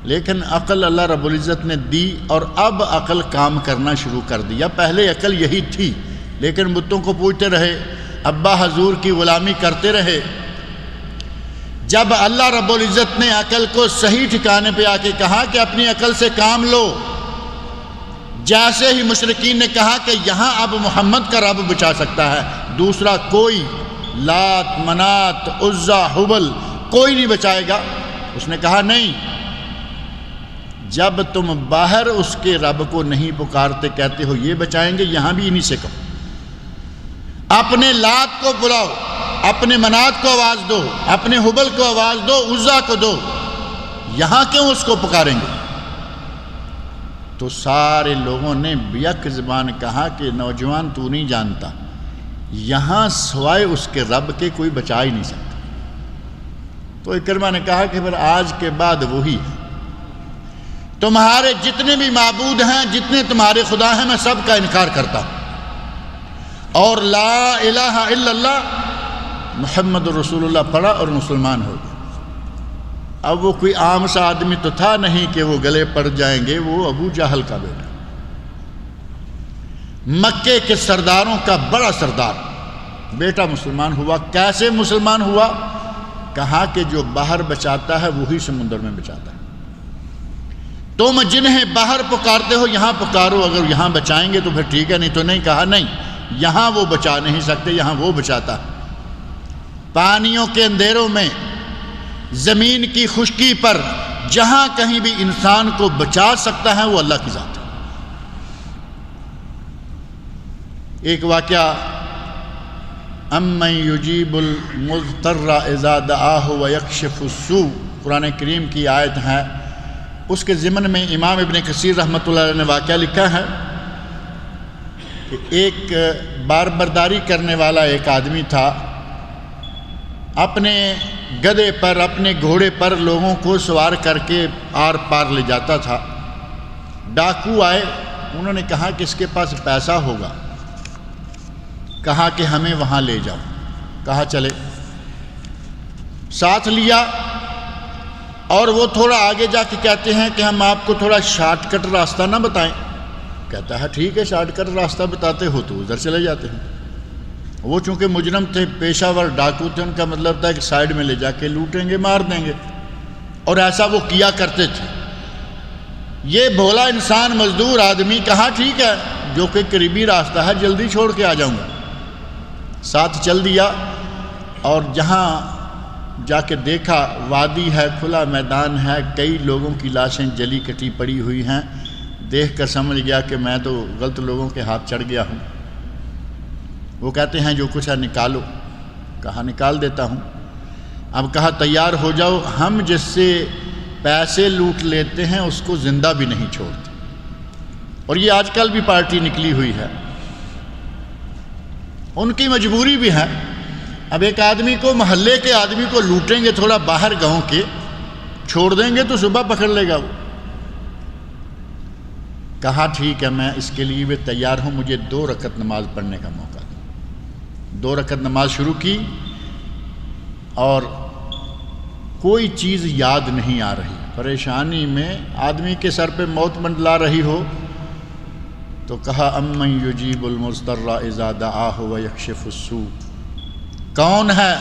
لیکن عقل اللہ رب العزت نے دی، اور اب عقل کام کرنا شروع کر دیا۔ پہلے عقل یہی تھی، لیکن بتوں کو پوجتے رہے، ابا حضور کی غلامی کرتے رہے۔ جب اللہ رب العزت نے عقل کو صحیح ٹھکانے پہ آ کے کہا کہ اپنی عقل سے کام لو، جیسے ہی مشرکین نے کہا کہ یہاں اب محمد کا رب بچا سکتا ہے، دوسرا کوئی، لات، منات، عزا، حبل، کوئی نہیں بچائے گا، اس نے کہا نہیں، جب تم باہر اس کے رب کو نہیں پکارتے، کہتے ہو یہ بچائیں گے، یہاں بھی انہی سے کہو۔ اپنے لات کو بلاؤ، اپنے منات کو آواز دو، اپنے حبل کو آواز دو، عزا کو دو، یہاں کیوں اس کو پکاریں گے؟ تو سارے لوگوں نے بیک زبان کہا کہ نوجوان تو نہیں جانتا، یہاں سوائے اس کے رب کے کوئی بچا ہی نہیں سکتا۔ تو اکرمہ نے کہا کہ پھر آج کے بعد وہی ہے، تمہارے جتنے بھی معبود ہیں، جتنے تمہارے خدا ہیں، میں سب کا انکار کرتا ہوں، اور لا الہ الا اللہ محمد رسول اللہ پڑھا اور مسلمان ہو گیا۔ اب وہ کوئی عام سا آدمی تو تھا نہیں کہ وہ گلے پڑ جائیں گے، وہ ابو جہل کا بیٹا، مکے کے سرداروں کا بڑا سردار، بیٹا مسلمان ہوا۔ کیسے مسلمان ہوا؟ کہا کہ جو باہر بچاتا ہے وہی سمندر میں بچاتا ہے، تم جنہیں باہر پکارتے ہو یہاں پکارو، اگر یہاں بچائیں گے تو پھر ٹھیک ہے، نہیں تو نہیں۔ کہا نہیں، یہاں وہ بچا نہیں سکتے، یہاں وہ بچاتا ہے۔ پانیوں کے اندھیروں میں، زمین کی خشکی پر، جہاں کہیں بھی انسان کو بچا سکتا ہے وہ اللہ کی ذات ہے۔ ایک واقعہ، امن یجیب المضطر اذا دعاہ ویکشف السوء، قرآن کریم کی آیت ہے، اس کے ضمن میں امام ابن کثیر رحمۃ اللہ علیہ نے واقعہ لکھا ہے کہ ایک بار برداری کرنے والا ایک آدمی تھا، اپنے گدھے پر، اپنے گھوڑے پر لوگوں کو سوار کر کے آر پار لے جاتا تھا۔ ڈاکو آئے، انہوں نے کہا کہ اس کے پاس پیسہ ہوگا، کہا کہ ہمیں وہاں لے جاؤ، کہا چلے، ساتھ لیا، اور وہ تھوڑا آگے جا کے کہتے ہیں کہ ہم آپ کو تھوڑا شارٹ کٹ راستہ نہ بتائیں، کہتا ہے ٹھیک ہے شارٹ کٹ راستہ بتاتے ہو تو ادھر چلے جاتے ہیں۔ وہ چونکہ مجرم تھے، پیشہ ور ڈاکو تھے، ان کا مطلب تھا کہ سائیڈ میں لے جا کے لوٹیں گے، مار دیں گے، اور ایسا وہ کیا کرتے تھے۔ یہ بھولا انسان مزدور آدمی کہا ٹھیک ہے جو کہ قریبی راستہ ہے جلدی چھوڑ کے آ جاؤں گا، ساتھ چل دیا، اور جہاں جا کے دیکھا وادی ہے، کھلا میدان ہے، کئی لوگوں کی لاشیں جلی کٹی پڑی ہوئی ہیں، دیکھ کر سمجھ گیا کہ میں تو غلط لوگوں کے ہاتھ چڑھ گیا ہوں۔ وہ کہتے ہیں جو کچھ ہے نکالو، کہا نکال دیتا ہوں۔ اب کہا تیار ہو جاؤ، ہم جس سے پیسے لوٹ لیتے ہیں اس کو زندہ بھی نہیں چھوڑتے، اور یہ آج کل بھی پارٹی نکلی ہوئی ہے، ان کی مجبوری بھی ہے۔ اب ایک آدمی کو، محلے کے آدمی کو لوٹیں گے، تھوڑا باہر گاؤں کے چھوڑ دیں گے تو صبح پکڑ لے گا وہ۔ کہا ٹھیک ہے میں اس کے لیے بھی تیار ہوں، مجھے 2 رکعت نماز پڑھنے کا موقع دیں۔ 2 رکعت نماز شروع کی اور کوئی چیز یاد نہیں آ رہی، پریشانی میں آدمی کے سر پہ موت منڈلا رہی ہو تو کہا امن یجیب المضطر اذا دعاہ ویکشف السوء، کون ہے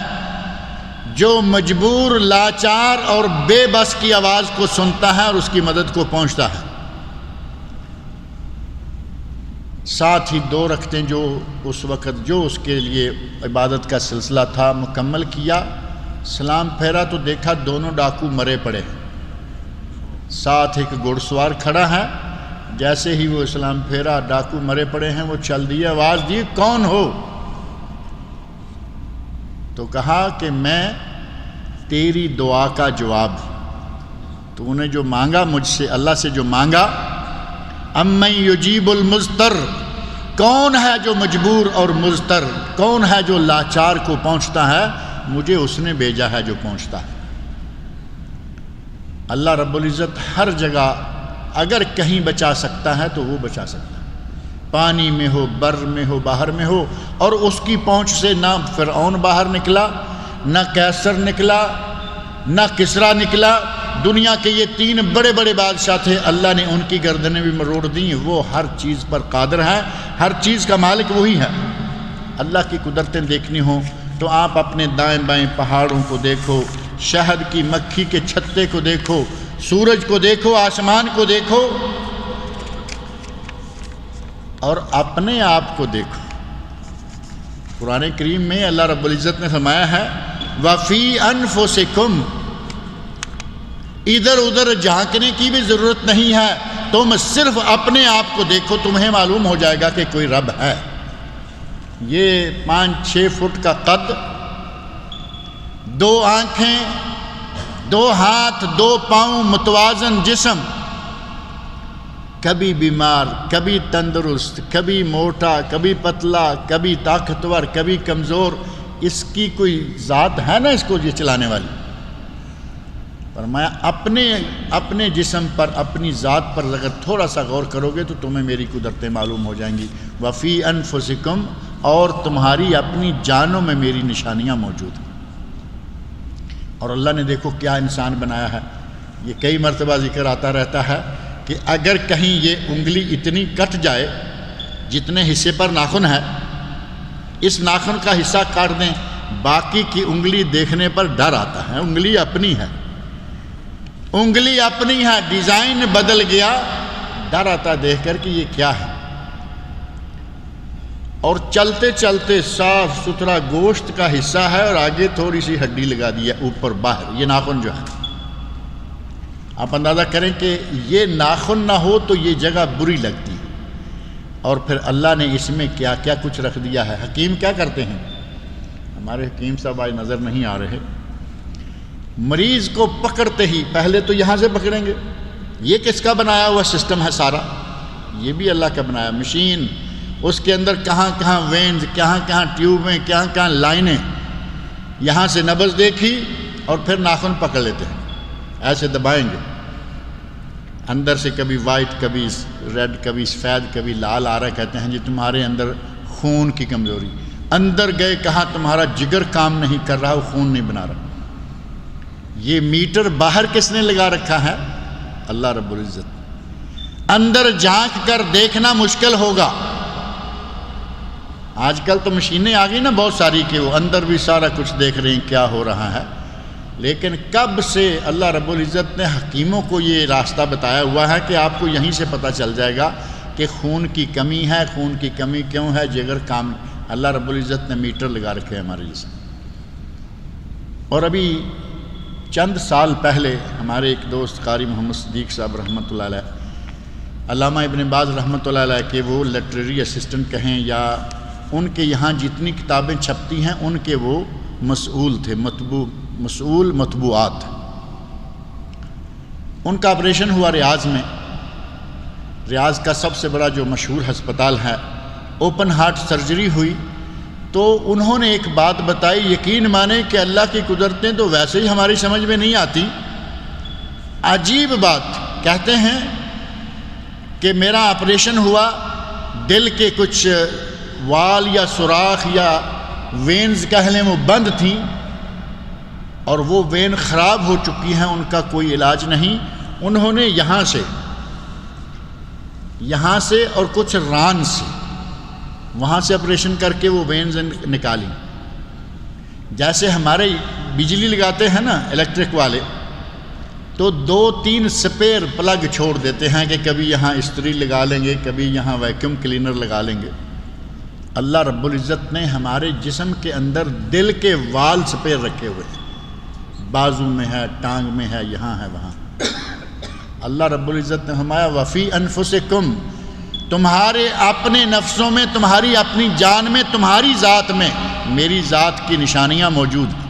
جو مجبور، لاچار اور بے بس کی آواز کو سنتا ہے اور اس کی مدد کو پہنچتا ہے۔ ساتھ ہی 2 رکعتیں جو اس وقت جو اس کے لیے عبادت کا سلسلہ تھا مکمل کیا، سلام پھیرا تو دیکھا دونوں ڈاکو مرے پڑے ہیں، ساتھ ایک گھڑ سوار کھڑا ہے۔ جیسے ہی وہ سلام پھیرا، ڈاکو مرے پڑے ہیں، وہ چل دیے، آواز دی کون ہو؟ تو کہا کہ میں تیری دعا کا جواب، تو نے جو مانگا مجھ سے، اللہ سے جو مانگا، امن یجیب المضطر، کون ہے جو مجبور اور مضطر، کون ہے جو لاچار کو پہنچتا ہے، مجھے اس نے بھیجا ہے جو پہنچتا ہے۔ اللہ رب العزت ہر جگہ اگر کہیں بچا سکتا ہے تو وہ بچا سکتا ہے، پانی میں ہو، بر میں ہو، باہر میں ہو، اور اس کی پہنچ سے نہ فرعون باہر نکلا، نہ قیصر نکلا، نہ کسرا نکلا۔ دنیا کے یہ 3 بڑے بڑے بادشاہ تھے، اللہ نے ان کی گردنیں بھی مروڑ دیں، وہ ہر چیز پر قادر ہے، ہر چیز کا مالک وہی ہے۔ اللہ کی قدرتیں دیکھنی ہوں تو آپ اپنے دائیں بائیں پہاڑوں کو دیکھو، شہد کی مکھی کے چھتے کو دیکھو، سورج کو دیکھو، آسمان کو دیکھو، اور اپنے آپ کو دیکھو۔ قرآن کریم میں اللہ رب العزت نے فرمایا ہے وَفِي أَنفُسِكُمْ، ادھر ادھر جھانکنے کی بھی ضرورت نہیں ہے، تم صرف اپنے آپ کو دیکھو، تمہیں معلوم ہو جائے گا کہ کوئی رب ہے۔ یہ 5-6 فٹ کا قد، 2 آنکھیں، 2 ہاتھ، 2 پاؤں، متوازن جسم، کبھی بیمار، کبھی تندرست، کبھی موٹا، کبھی پتلا، کبھی طاقتور، کبھی کمزور، اس کی کوئی ذات ہے نا اس کو یہ چلانے والی؟ فرمایا اپنے جسم پر، اپنی ذات پر اگر تھوڑا سا غور کرو گے تو تمہیں میری قدرتیں معلوم ہو جائیں گی۔ وَفِي أَنفُسِكُمْ، اور تمہاری اپنی جانوں میں میری نشانیاں موجود ہیں۔ اور اللہ نے دیکھو کیا انسان بنایا ہے، یہ کئی مرتبہ ذکر آتا رہتا ہے کہ اگر کہیں یہ انگلی اتنی کٹ جائے جتنے حصے پر ناخن ہے، اس ناخن کا حصہ کاٹ دیں، باقی کی انگلی دیکھنے پر ڈر آتا ہے۔ انگلی اپنی ہے، انگلی اپنی ہے، ڈیزائن بدل گیا، ڈر آتا دیکھ کر کہ یہ کیا ہے۔ اور چلتے چلتے صاف ستھرا گوشت کا حصہ ہے اور آگے تھوڑی سی ہڈی لگا دی ہے اوپر باہر، یہ ناخن جو ہے۔ آپ اندازہ کریں کہ یہ ناخن نہ ہو تو یہ جگہ بری لگتی ہے، اور پھر اللہ نے اس میں کیا کیا کچھ رکھ دیا ہے۔ حکیم کیا کرتے ہیں، ہمارے حکیم صاحب آج نظر نہیں آ رہے، مریض کو پکڑتے ہی پہلے تو یہاں سے پکڑیں گے، یہ کس کا بنایا ہوا سسٹم ہے سارا؟ یہ بھی اللہ کا بنایا مشین، اس کے اندر کہاں کہاں وینز، کہاں کہاں ٹیوبیں، کہاں کہاں لائنیں، یہاں سے نبض دیکھی اور پھر ناخن پکڑ لیتے ہیں، ایسے دبائیں گے، اندر سے کبھی وائٹ، کبھی ریڈ، کبھی سفید، کبھی لال آ رہا ہے، کہتے ہیں جی تمہارے اندر خون کی کمزوری، اندر گئے کہاں تمہارا جگر کام نہیں کر رہا، وہ خون نہیں بنا رہا۔ یہ میٹر باہر کس نے لگا رکھا ہے؟ اللہ رب العزت۔ اندر جھانک کر دیکھنا مشکل ہوگا۔ آج کل تو مشینیں آ گئی نا بہت ساری کہ وہ اندر بھی سارا کچھ دیکھ رہے ہیں کیا ہو رہا ہے، لیکن کب سے اللہ رب العزت نے حکیموں کو یہ راستہ بتایا ہوا ہے کہ آپ کو یہیں سے پتہ چل جائے گا کہ خون کی کمی ہے، خون کی کمی کیوں ہے، جگر کام، اللہ رب العزت نے میٹر لگا رکھے ہیں ہمارے جسم۔ اور ابھی چند سال پہلے ہمارے ایک دوست قاری محمد صدیق صاحب رحمۃ اللہ علیہ، علامہ ابن باز رحمۃ اللہ علیہ کے وہ لٹریری اسسٹنٹ کہیں یا ان کے یہاں جتنی کتابیں چھپتی ہیں ان کے وہ مسئول تھے، مسئول مطبوعات۔ ان کا آپریشن ہوا ریاض میں، ریاض کا سب سے بڑا جو مشہور ہسپتال ہے، اوپن ہارٹ سرجری ہوئی تو انہوں نے ایک بات بتائی، یقین مانے کہ اللہ کی قدرتیں تو ویسے ہی ہماری سمجھ میں نہیں آتی۔ عجیب بات کہتے ہیں کہ میرا آپریشن ہوا، دل کے کچھ وال یا سوراخ یا وینز کہہ لیں وہ بند تھیں اور وہ وین خراب ہو چکی ہیں، ان کا کوئی علاج نہیں۔ انہوں نے یہاں سے اور کچھ ران سے وہاں سے آپریشن کر کے وہ وینز نکالی۔ جیسے ہمارے بجلی لگاتے ہیں نا الیکٹرک والے، تو 2-3 سپیر پلگ چھوڑ دیتے ہیں کہ کبھی یہاں استری لگا لیں گے، کبھی یہاں ویکیوم کلینر لگا لیں گے۔ اللہ رب العزت نے ہمارے جسم کے اندر دل کے وال سپیر رکھے ہوئے ہیں، بازو میں ہے، ٹانگ میں ہے، یہاں ہے، وہاں۔ اللہ رب العزت نے فرمایا وفی انفسکم، تمہارے اپنے نفسوں میں، تمہاری اپنی جان میں، تمہاری ذات میں میری ذات کی نشانیاں موجود ہیں۔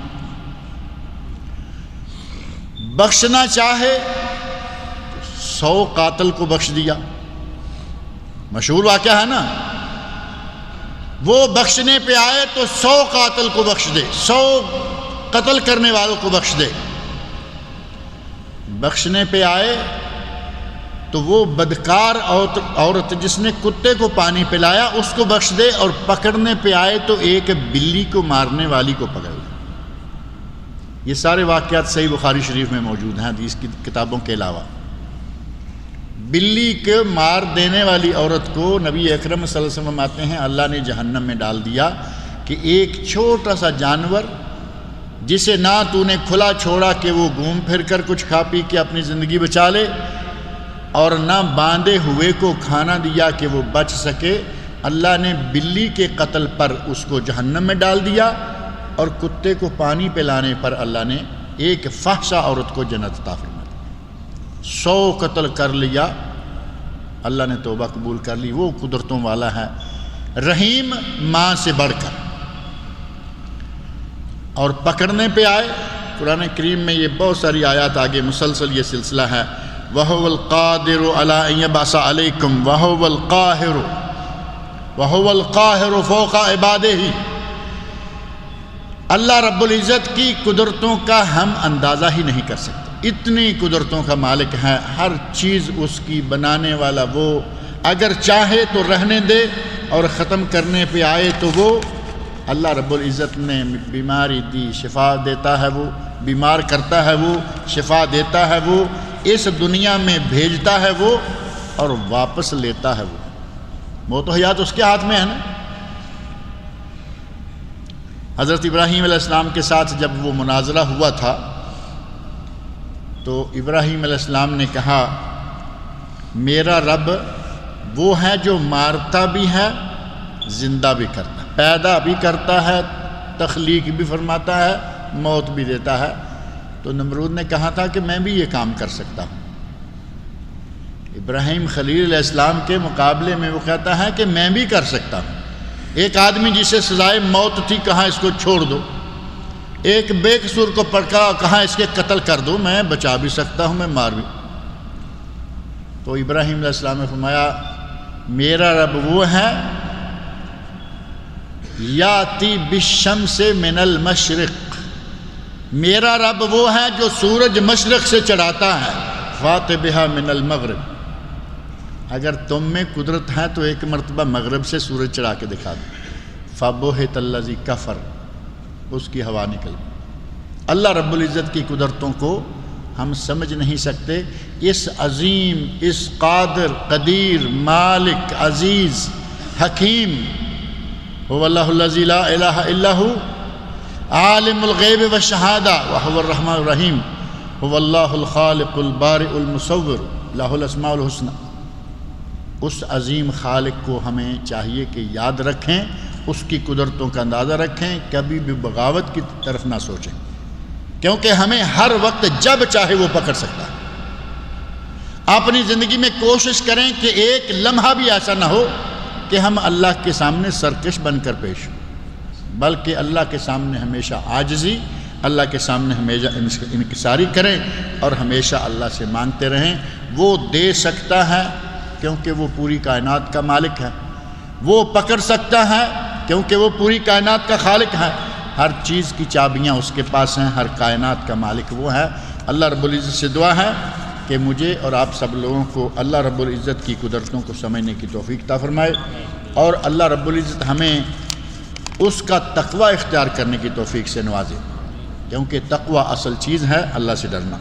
بخشنا چاہے 100 قاتل کو بخش دیا، مشہور واقعہ ہے نا، وہ بخشنے پہ آئے تو 100 قاتل کو بخش دے، 100 قتل کرنے والوں کو بخش دے۔ بخشنے پہ آئے تو وہ بدکار عورت جس نے کتے کو پانی پلایا اس کو بخش دے، اور پکڑنے پہ آئے تو ایک بلی کو مارنے والی کو پکڑ لے۔ یہ سارے واقعات صحیح بخاری شریف میں موجود ہیں حدیث کی کتابوں کے علاوہ۔ بلی کے مار دینے والی عورت کو نبی اکرم صلی اللہ علیہ وسلم آتے ہیں اللہ نے جہنم میں ڈال دیا کہ ایک چھوٹا سا جانور جسے نہ تو نے کھلا چھوڑا کہ وہ گھوم پھر کر کچھ کھا پی کے اپنی زندگی بچا لے، اور نہ باندھے ہوئے کو کھانا دیا کہ وہ بچ سکے، اللہ نے بلی کے قتل پر اس کو جہنم میں ڈال دیا، اور کتے کو پانی پلانے پر اللہ نے ایک فحشہ عورت کو جنت عطا فرمائی۔ 100 قتل کر لیا، اللہ نے توبہ قبول کر لی۔ وہ قدرتوں والا ہے، رحیم ماں سے بڑھ کر۔ اور پکڑنے پہ آئے، قرآن کریم میں یہ بہت ساری آیات آگے مسلسل یہ سلسلہ ہے، وَهُوَ الْقَادِرُ عَلَىٰ أَن يَبْعَثَ عَلَيْكُمْ وَهُوَ الْقَاهِرُ فَوْقَ عِبَادِهِ۔ اللہ رب العزت کی قدرتوں کا ہم اندازہ ہی نہیں کر سکتے، اتنی قدرتوں کا مالک ہے، ہر چیز اس کی بنانے والا وہ، اگر چاہے تو رہنے دے اور ختم کرنے پہ آئے تو وہ اللہ رب العزت نے بیماری دی، شفا دیتا ہے وہ، بیمار کرتا ہے وہ، شفا دیتا ہے وہ، اس دنیا میں بھیجتا ہے وہ اور واپس لیتا ہے وہ۔ موت و حیات اس کے ہاتھ میں ہے نا۔ حضرت ابراہیم علیہ السلام کے ساتھ جب وہ مناظرہ ہوا تھا تو ابراہیم علیہ السلام نے کہا میرا رب وہ ہے جو مارتا بھی ہے، زندہ بھی کرتا ہے، پیدا بھی کرتا ہے، تخلیق بھی فرماتا ہے، موت بھی دیتا ہے۔ تو نمرود نے کہا تھا کہ میں بھی یہ کام کر سکتا ہوں۔ ابراہیم خلیل علیہ السلام کے مقابلے میں وہ کہتا ہے کہ میں بھی کر سکتا ہوں۔ ایک آدمی جسے سزائے موت تھی کہا اس کو چھوڑ دو، ایک بے قصور کو پکڑا کہا اس کے قتل کر دو، میں بچا بھی سکتا ہوں، میں مار بھی۔ تو ابراہیم علیہ السلام نے فرمایا میرا رب وہ ہے یاتی بالشمس من المشرق، میرا رب وہ ہے جو سورج مشرق سے چڑھاتا ہے، فات بہا من المغرب، اگر تم میں قدرت ہے تو ایک مرتبہ مغرب سے سورج چڑھا کے دکھا دو، فبہت الذی کفر، اس کی ہوا نکل۔ اللہ رب العزت کی قدرتوں کو ہم سمجھ نہیں سکتے اس عظیم، اس قادر، قدیر، مالک، عزیز، حکیم هو اللہ الذی لا الہ الا هو عالم الغیب والشہادہ وهو الرحمن الرحیم هو اللہ الخالق البارئ المصور لہ الاسماء الحسنی. اس عظیم خالق کو ہمیں چاہیے کہ یاد رکھیں، اس کی قدرتوں کا اندازہ رکھیں، کبھی بھی بغاوت کی طرف نہ سوچیں، کیونکہ ہمیں ہر وقت جب چاہے وہ پکڑ سکتا ہے. اپنی زندگی میں کوشش کریں کہ ایک لمحہ بھی ایسا نہ ہو کہ ہم اللہ کے سامنے سرکش بن کر پیش ہوں، بلکہ اللہ کے سامنے ہمیشہ عاجزی، اللہ کے سامنے ہمیشہ انکساری کریں اور ہمیشہ اللہ سے مانگتے رہیں. وہ دے سکتا ہے کیونکہ وہ پوری کائنات کا مالک ہے، وہ پکڑ سکتا ہے کیونکہ وہ پوری کائنات کا خالق ہے. ہر چیز کی چابیاں اس کے پاس ہیں، ہر کائنات کا مالک وہ ہے. اللہ رب العزت سے دعا ہے کہ مجھے اور آپ سب لوگوں کو اللہ رب العزت کی قدرتوں کو سمجھنے کی توفیق عطا فرمائے، اور اللہ رب العزت ہمیں اس کا تقوی اختیار کرنے کی توفیق سے نوازے، کیونکہ تقوی اصل چیز ہے، اللہ سے ڈرنا.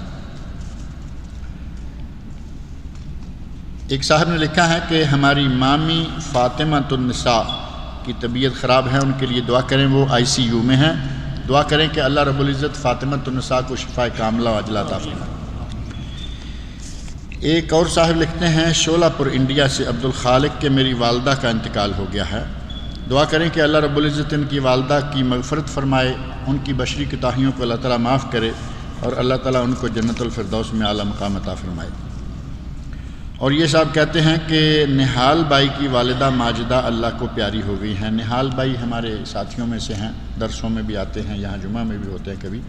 ایک صاحب نے لکھا ہے کہ ہماری مامی فاطمہ النساء کی طبیعت خراب ہے، ان کے لیے دعا کریں، وہ ICU میں ہیں. دعا کریں کہ اللہ رب العزت فاطمہ النساء کو شفاء کاملہ و عاجلہ عطا فرمائے. ایک اور صاحب لکھتے ہیں شولہ پور انڈیا سے عبد الخالق کہ میری والدہ کا انتقال ہو گیا ہے، دعا کریں کہ اللہ رب العزت ان کی والدہ کی مغفرت فرمائے، ان کی بشری کوتاہیوں کو اللہ تعالیٰ معاف کرے، اور اللہ تعالیٰ ان کو جنت الفردوس میں اعلیٰ مقام عطا فرمائے. اور یہ صاحب کہتے ہیں کہ نہال بائی کی والدہ ماجدہ اللہ کو پیاری ہو گئی ہیں. نہال بائی ہمارے ساتھیوں میں سے ہیں، درسوں میں بھی آتے ہیں، یہاں جمعہ میں بھی ہوتے ہیں کبھی.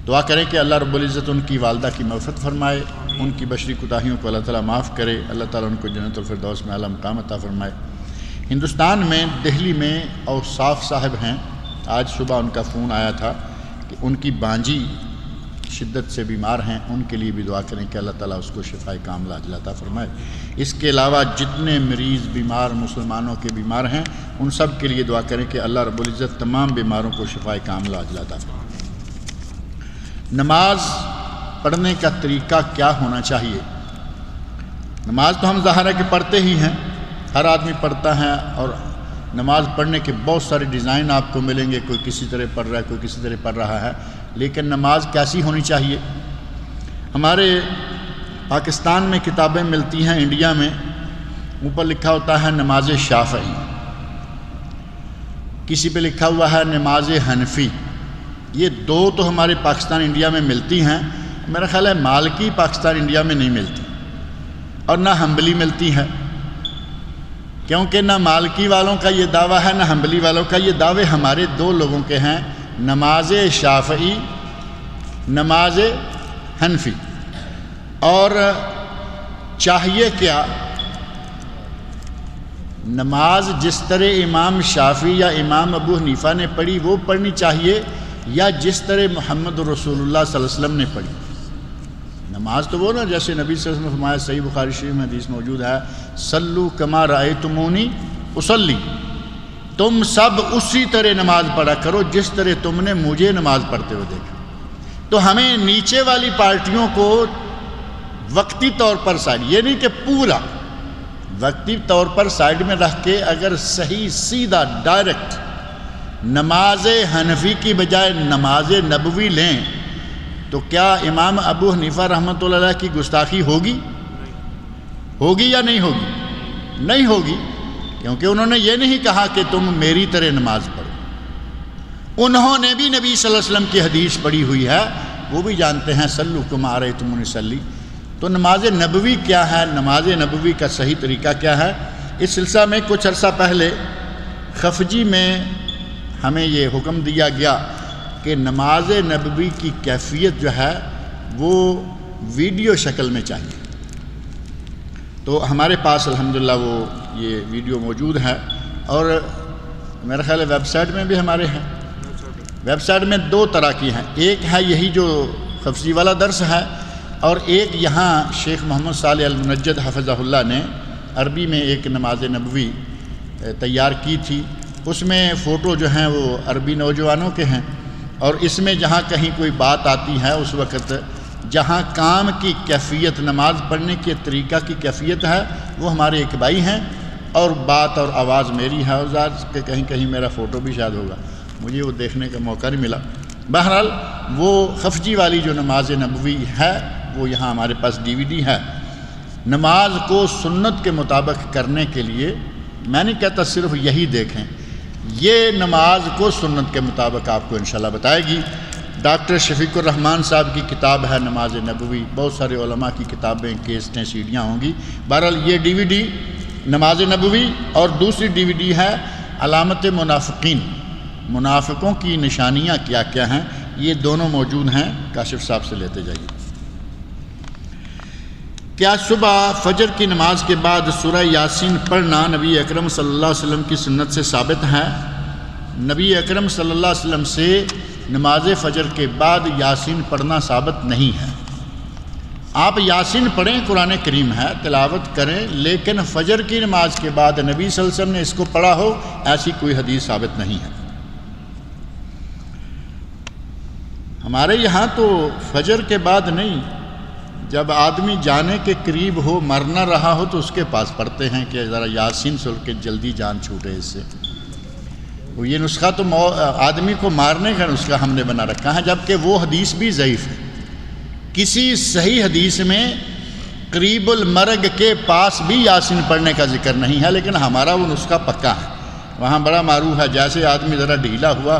دعا کریں کہ اللہ رب العزت ان کی والدہ کی مغفرت فرمائے، ان کی بشری کوتاہیوں کو اللہ تعالیٰ معاف کرے، اللہ تعالیٰ ان کو جنت الفردوس میں اعلیٰ مقام عطا فرمائے. ہندوستان میں دہلی میں اوصاف صاحب ہیں، آج صبح ان کا فون آیا تھا کہ ان کی بانجی شدت سے بیمار ہیں، ان کے لیے بھی دعا کریں کہ اللہ تعالیٰ اس کو شفاء کاملہ عاجلہ عطا فرمائے. اس کے علاوہ جتنے مریض بیمار مسلمانوں کے بیمار ہیں ان سب کے لیے دعا کریں کہ اللہ رب العزت تمام بیماروں کو شفاء کاملہ عاجلہ عطا فرمائے. نماز پڑھنے کا طریقہ کیا ہونا چاہیے؟ نماز تو ہم ظاہر ہے کہ پڑھتے ہی ہیں، ہر آدمی پڑھتا ہے، اور نماز پڑھنے کے بہت سارے ڈیزائن آپ کو ملیں گے، کوئی کسی طرح پڑھ رہا ہے، کوئی کسی طرح پڑھ رہا ہے. لیکن نماز کیسی ہونی چاہیے؟ ہمارے پاکستان میں کتابیں ملتی ہیں، انڈیا میں اوپر لکھا ہوتا ہے نماز شافعی، کسی پہ لکھا ہوا ہے نماز حنفی. یہ دو تو ہمارے پاکستان انڈیا میں ملتی ہیں. میرا خیال ہے مالکی پاکستان انڈیا میں نہیں ملتی، اور نہ حنبلی ملتی ہے، کیونکہ نہ مالکی والوں کا یہ دعویٰ ہے نہ حنبلی والوں کا. یہ دعوے ہمارے دو لوگوں کے ہیں، نماز شافعی، نماز حنفی. اور چاہیے کیا؟ نماز جس طرح امام شافعی یا امام ابو حنیفہ نے پڑھی وہ پڑھنی چاہیے، یا جس طرح محمد رسول اللہ صلی اللہ علیہ وسلم نے پڑھی. نماز تو وہ نا جیسے نبی صلی اللہ علیہ وسلم نے فرمایا، صحیح بخاری شریف میں حدیث موجود ہے، صلو کما رأیتمونی اصلی، تم سب اسی طرح نماز پڑھا کرو جس طرح تم نے مجھے نماز پڑھتے ہوئے دیکھا. تو ہمیں نیچے والی پارٹیوں کو وقتی طور پر سائڈ، یہ نہیں کہ پورا وقتی طور پر سائڈ میں رکھ کے اگر صحیح سیدھا ڈائریکٹ نماز حنفی کی بجائے نماز نبوی لیں تو کیا امام ابو حنیفہ رحمۃ اللہ علیہ کی گستاخی ہوگی یا نہیں ہوگی؟ نہیں ہوگی، کیونکہ انہوں نے یہ نہیں کہا کہ تم میری طرح نماز پڑھو. انہوں نے بھی نبی صلی اللہ علیہ وسلم کی حدیث پڑھی ہوئی ہے، وہ بھی جانتے ہیں صلو کما رأیتمونی اصلی. تو نماز نبوی کیا ہے، نماز نبوی کا صحیح طریقہ کیا ہے؟ اس سلسلہ میں کچھ عرصہ پہلے خفجی میں ہمیں یہ حکم دیا گیا کہ نماز نبوی کی کیفیت جو ہے وہ ویڈیو شکل میں چاہیے. تو ہمارے پاس الحمدللہ وہ یہ ویڈیو موجود ہے، اور میرا خیال ہے ویب سائٹ میں بھی ہمارے ہیں. ویب سائٹ میں دو طرح کی ہیں، ایک ہے یہی جو خفجی والا درس ہے، اور ایک یہاں شیخ محمد صالح المنجد حفظہ اللہ نے عربی میں ایک نماز نبوی تیار کی تھی. اس میں فوٹو جو ہیں وہ عربی نوجوانوں کے ہیں، اور اس میں جہاں کہیں کوئی بات آتی ہے اس وقت جہاں کام کی کیفیت، نماز پڑھنے کے طریقہ کی کیفیت ہے وہ ہمارے ایک بھائی ہیں، اور بات اور آواز میری ہے، اور ذات کہ کہیں کہیں میرا فوٹو بھی شاید ہوگا، مجھے وہ دیکھنے کا موقع نہیں ملا۔ بہرحال وہ خفجی والی جو نماز نبوی ہے وہ یہاں ہمارے پاس DVD ہے۔ نماز کو سنت کے مطابق کرنے کے لیے میں نہیں کہتا صرف یہی دیکھیں، یہ نماز کو سنت کے مطابق آپ کو انشاءاللہ بتائے گی۔ ڈاکٹر شفیق الرحمان صاحب کی کتاب ہے نماز نبوی، بہت سارے علماء کی کتابیں، کیسٹیں، سیڈیاں ہوں گی۔ بہرحال یہ DVD نماز نبوی، اور دوسری DVD ہے علامت منافقین، منافقوں کی نشانیاں کیا کیا ہیں، یہ دونوں موجود ہیں، کاشف صاحب سے لیتے جائیے۔ کیا صبح فجر کی نماز کے بعد سورہ یاسین پڑھنا نبی اکرم صلی اللہ علیہ وسلم کی سنت سے ثابت ہے؟ نبی اکرم صلی اللہ علیہ وسلم سے نماز فجر کے بعد یاسین پڑھنا ثابت نہیں ہے۔ آپ یاسین پڑھیں، قرآن کریم ہے، تلاوت کریں، لیکن فجر کی نماز کے بعد نبی صلی اللہ علیہ وسلم نے اس کو پڑھا ہو، ایسی کوئی حدیث ثابت نہیں ہے۔ ہمارے یہاں تو فجر کے بعد نہیں، جب آدمی جانے کے قریب ہو، مر نہ رہا ہو، تو اس کے پاس پڑھتے ہیں کہ ذرا یاسین سن کے جلدی جان چھوٹے اس سے۔ وہ یہ نسخہ تو آدمی کو مارنے کا نسخہ ہم نے بنا رکھا ہے، جبکہ وہ حدیث بھی ضعیف ہے۔ کسی صحیح حدیث میں قریب المرگ کے پاس بھی یاسین پڑھنے کا ذکر نہیں ہے، لیکن ہمارا وہ نسخہ پکا ہے، وہاں بڑا معروف ہے۔ جیسے آدمی ذرا ڈھیلا ہوا،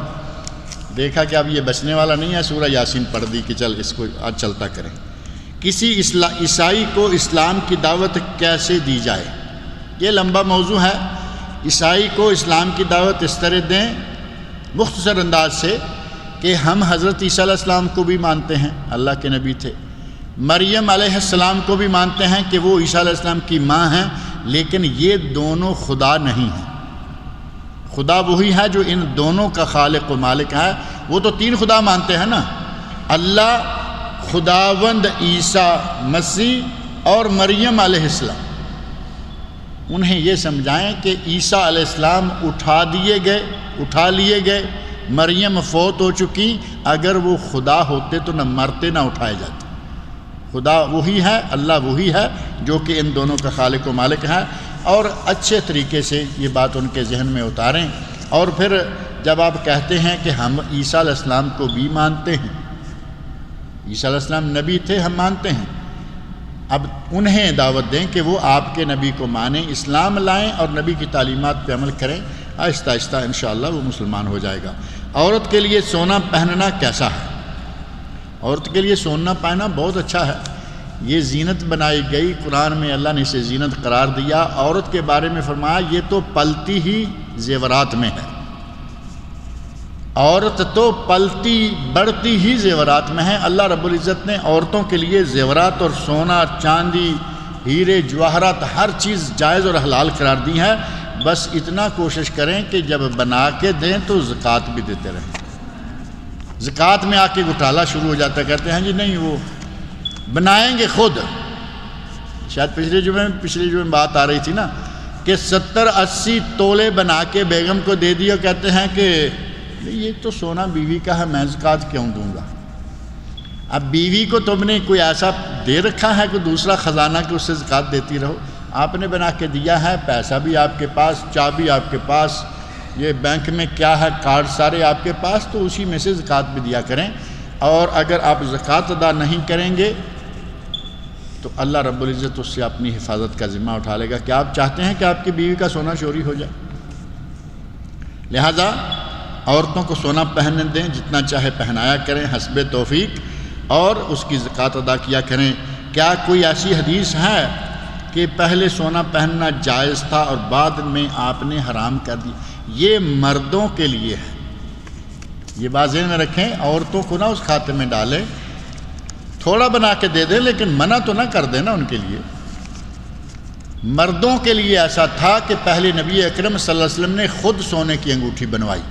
دیکھا کہ اب یہ بچنے والا نہیں ہے، سورہ یاسین پڑھ دی کہ چل اس کو آج چلتا کریں۔ کسی عیسائی کو اسلام کی دعوت کیسے دی جائے؟ یہ لمبا موضوع ہے۔ عیسائی کو اسلام کی دعوت اس طرح دیں مختصر انداز سے کہ ہم حضرت عیسیٰ علیہ السلام کو بھی مانتے ہیں، اللہ کے نبی تھے، مریم علیہ السلام کو بھی مانتے ہیں کہ وہ عیسیٰ علیہ السلام کی ماں ہیں، لیکن یہ دونوں خدا نہیں ہیں۔ خدا وہی ہے جو ان دونوں کا خالق و مالک ہے۔ وہ تو تین خدا مانتے ہیں نا، اللہ، خداوند عیسیٰ مسیح اور مریم علیہ السلام۔ انہیں یہ سمجھائیں کہ عیسیٰ علیہ السلام اٹھا لیے گئے، مریم فوت ہو چکی، اگر وہ خدا ہوتے تو نہ مرتے نہ اٹھائے جاتے۔ خدا وہی ہے، اللہ وہی ہے جو کہ ان دونوں کا خالق و مالک ہے، اور اچھے طریقے سے یہ بات ان کے ذہن میں اتاریں۔ اور پھر جب آپ کہتے ہیں کہ ہم عیسیٰ علیہ السلام کو بھی مانتے ہیں، عیسیٰ علیہ السلام نبی تھے، ہم مانتے ہیں، اب انہیں دعوت دیں کہ وہ آپ کے نبی کو مانیں، اسلام لائیں اور نبی کی تعلیمات پہ عمل کریں۔ آہستہ آہستہ انشاءاللہ وہ مسلمان ہو جائے گا۔ عورت کے لیے سونا پہننا کیسا ہے؟ عورت کے لیے سونا پہننا بہت اچھا ہے، یہ زینت بنائی گئی، قرآن میں اللہ نے اسے زینت قرار دیا۔ عورت کے بارے میں فرمایا یہ تو پلتی ہی زیورات میں ہے، عورت تو پلتی بڑھتی ہی زیورات میں ہے۔ اللہ رب العزت نے عورتوں کے لیے زیورات اور سونا، چاندی، ہیرے، جواہرات، ہر چیز جائز اور حلال قرار دی ہے۔ بس اتنا کوشش کریں کہ جب بنا کے دیں تو زکوٰۃ بھی دیتے رہیں۔ زکوٰۃ میں آ کے گھٹالا شروع ہو جاتا ہے، کہتے ہیں جی نہیں وہ بنائیں گے خود۔ شاید پچھلے جمعے میں بات آ رہی تھی نا کہ 70-80 تولے بنا کے بیگم کو دے دیا، کہتے ہیں کہ یہ تو سونا بیوی کا ہے، میں زکوٰۃ کیوں دوں گا؟ اب بیوی کو تم نے کوئی ایسا دے رکھا ہے کہ دوسرا خزانہ کہ اس سے زکوٰۃ دیتی رہو؟ آپ نے بنا کے دیا ہے، پیسہ بھی آپ کے پاس، چابی آپ کے پاس، یہ بینک میں کیا ہے، کارڈ سارے آپ کے پاس، تو اسی میں سے زکوٰۃ بھی دیا کریں۔ اور اگر آپ زکوٰۃ ادا نہیں کریں گے تو اللہ رب العزت اس سے اپنی حفاظت کا ذمہ اٹھا لے گا۔ کیا آپ چاہتے ہیں کہ آپ کی بیوی کا سونا چوری ہو جائے؟ لہذا عورتوں کو سونا پہننے دیں، جتنا چاہے پہنایا کریں حسب توفیق، اور اس کی زکوٰۃ ادا کیا کریں۔ کیا کوئی ایسی حدیث ہے کہ پہلے سونا پہننا جائز تھا اور بعد میں آپ نے حرام کر دی؟ یہ مردوں کے لیے ہے، یہ بات ذہن میں رکھیں۔ عورتوں کو نہ اس کھاتے میں ڈالیں، تھوڑا بنا کے دے دیں لیکن منع تو نہ کر دیں نا ان کے لیے۔ مردوں کے لیے ایسا تھا کہ پہلے نبی اکرم صلی اللہ علیہ وسلم نے خود سونے کی انگوٹھی بنوائی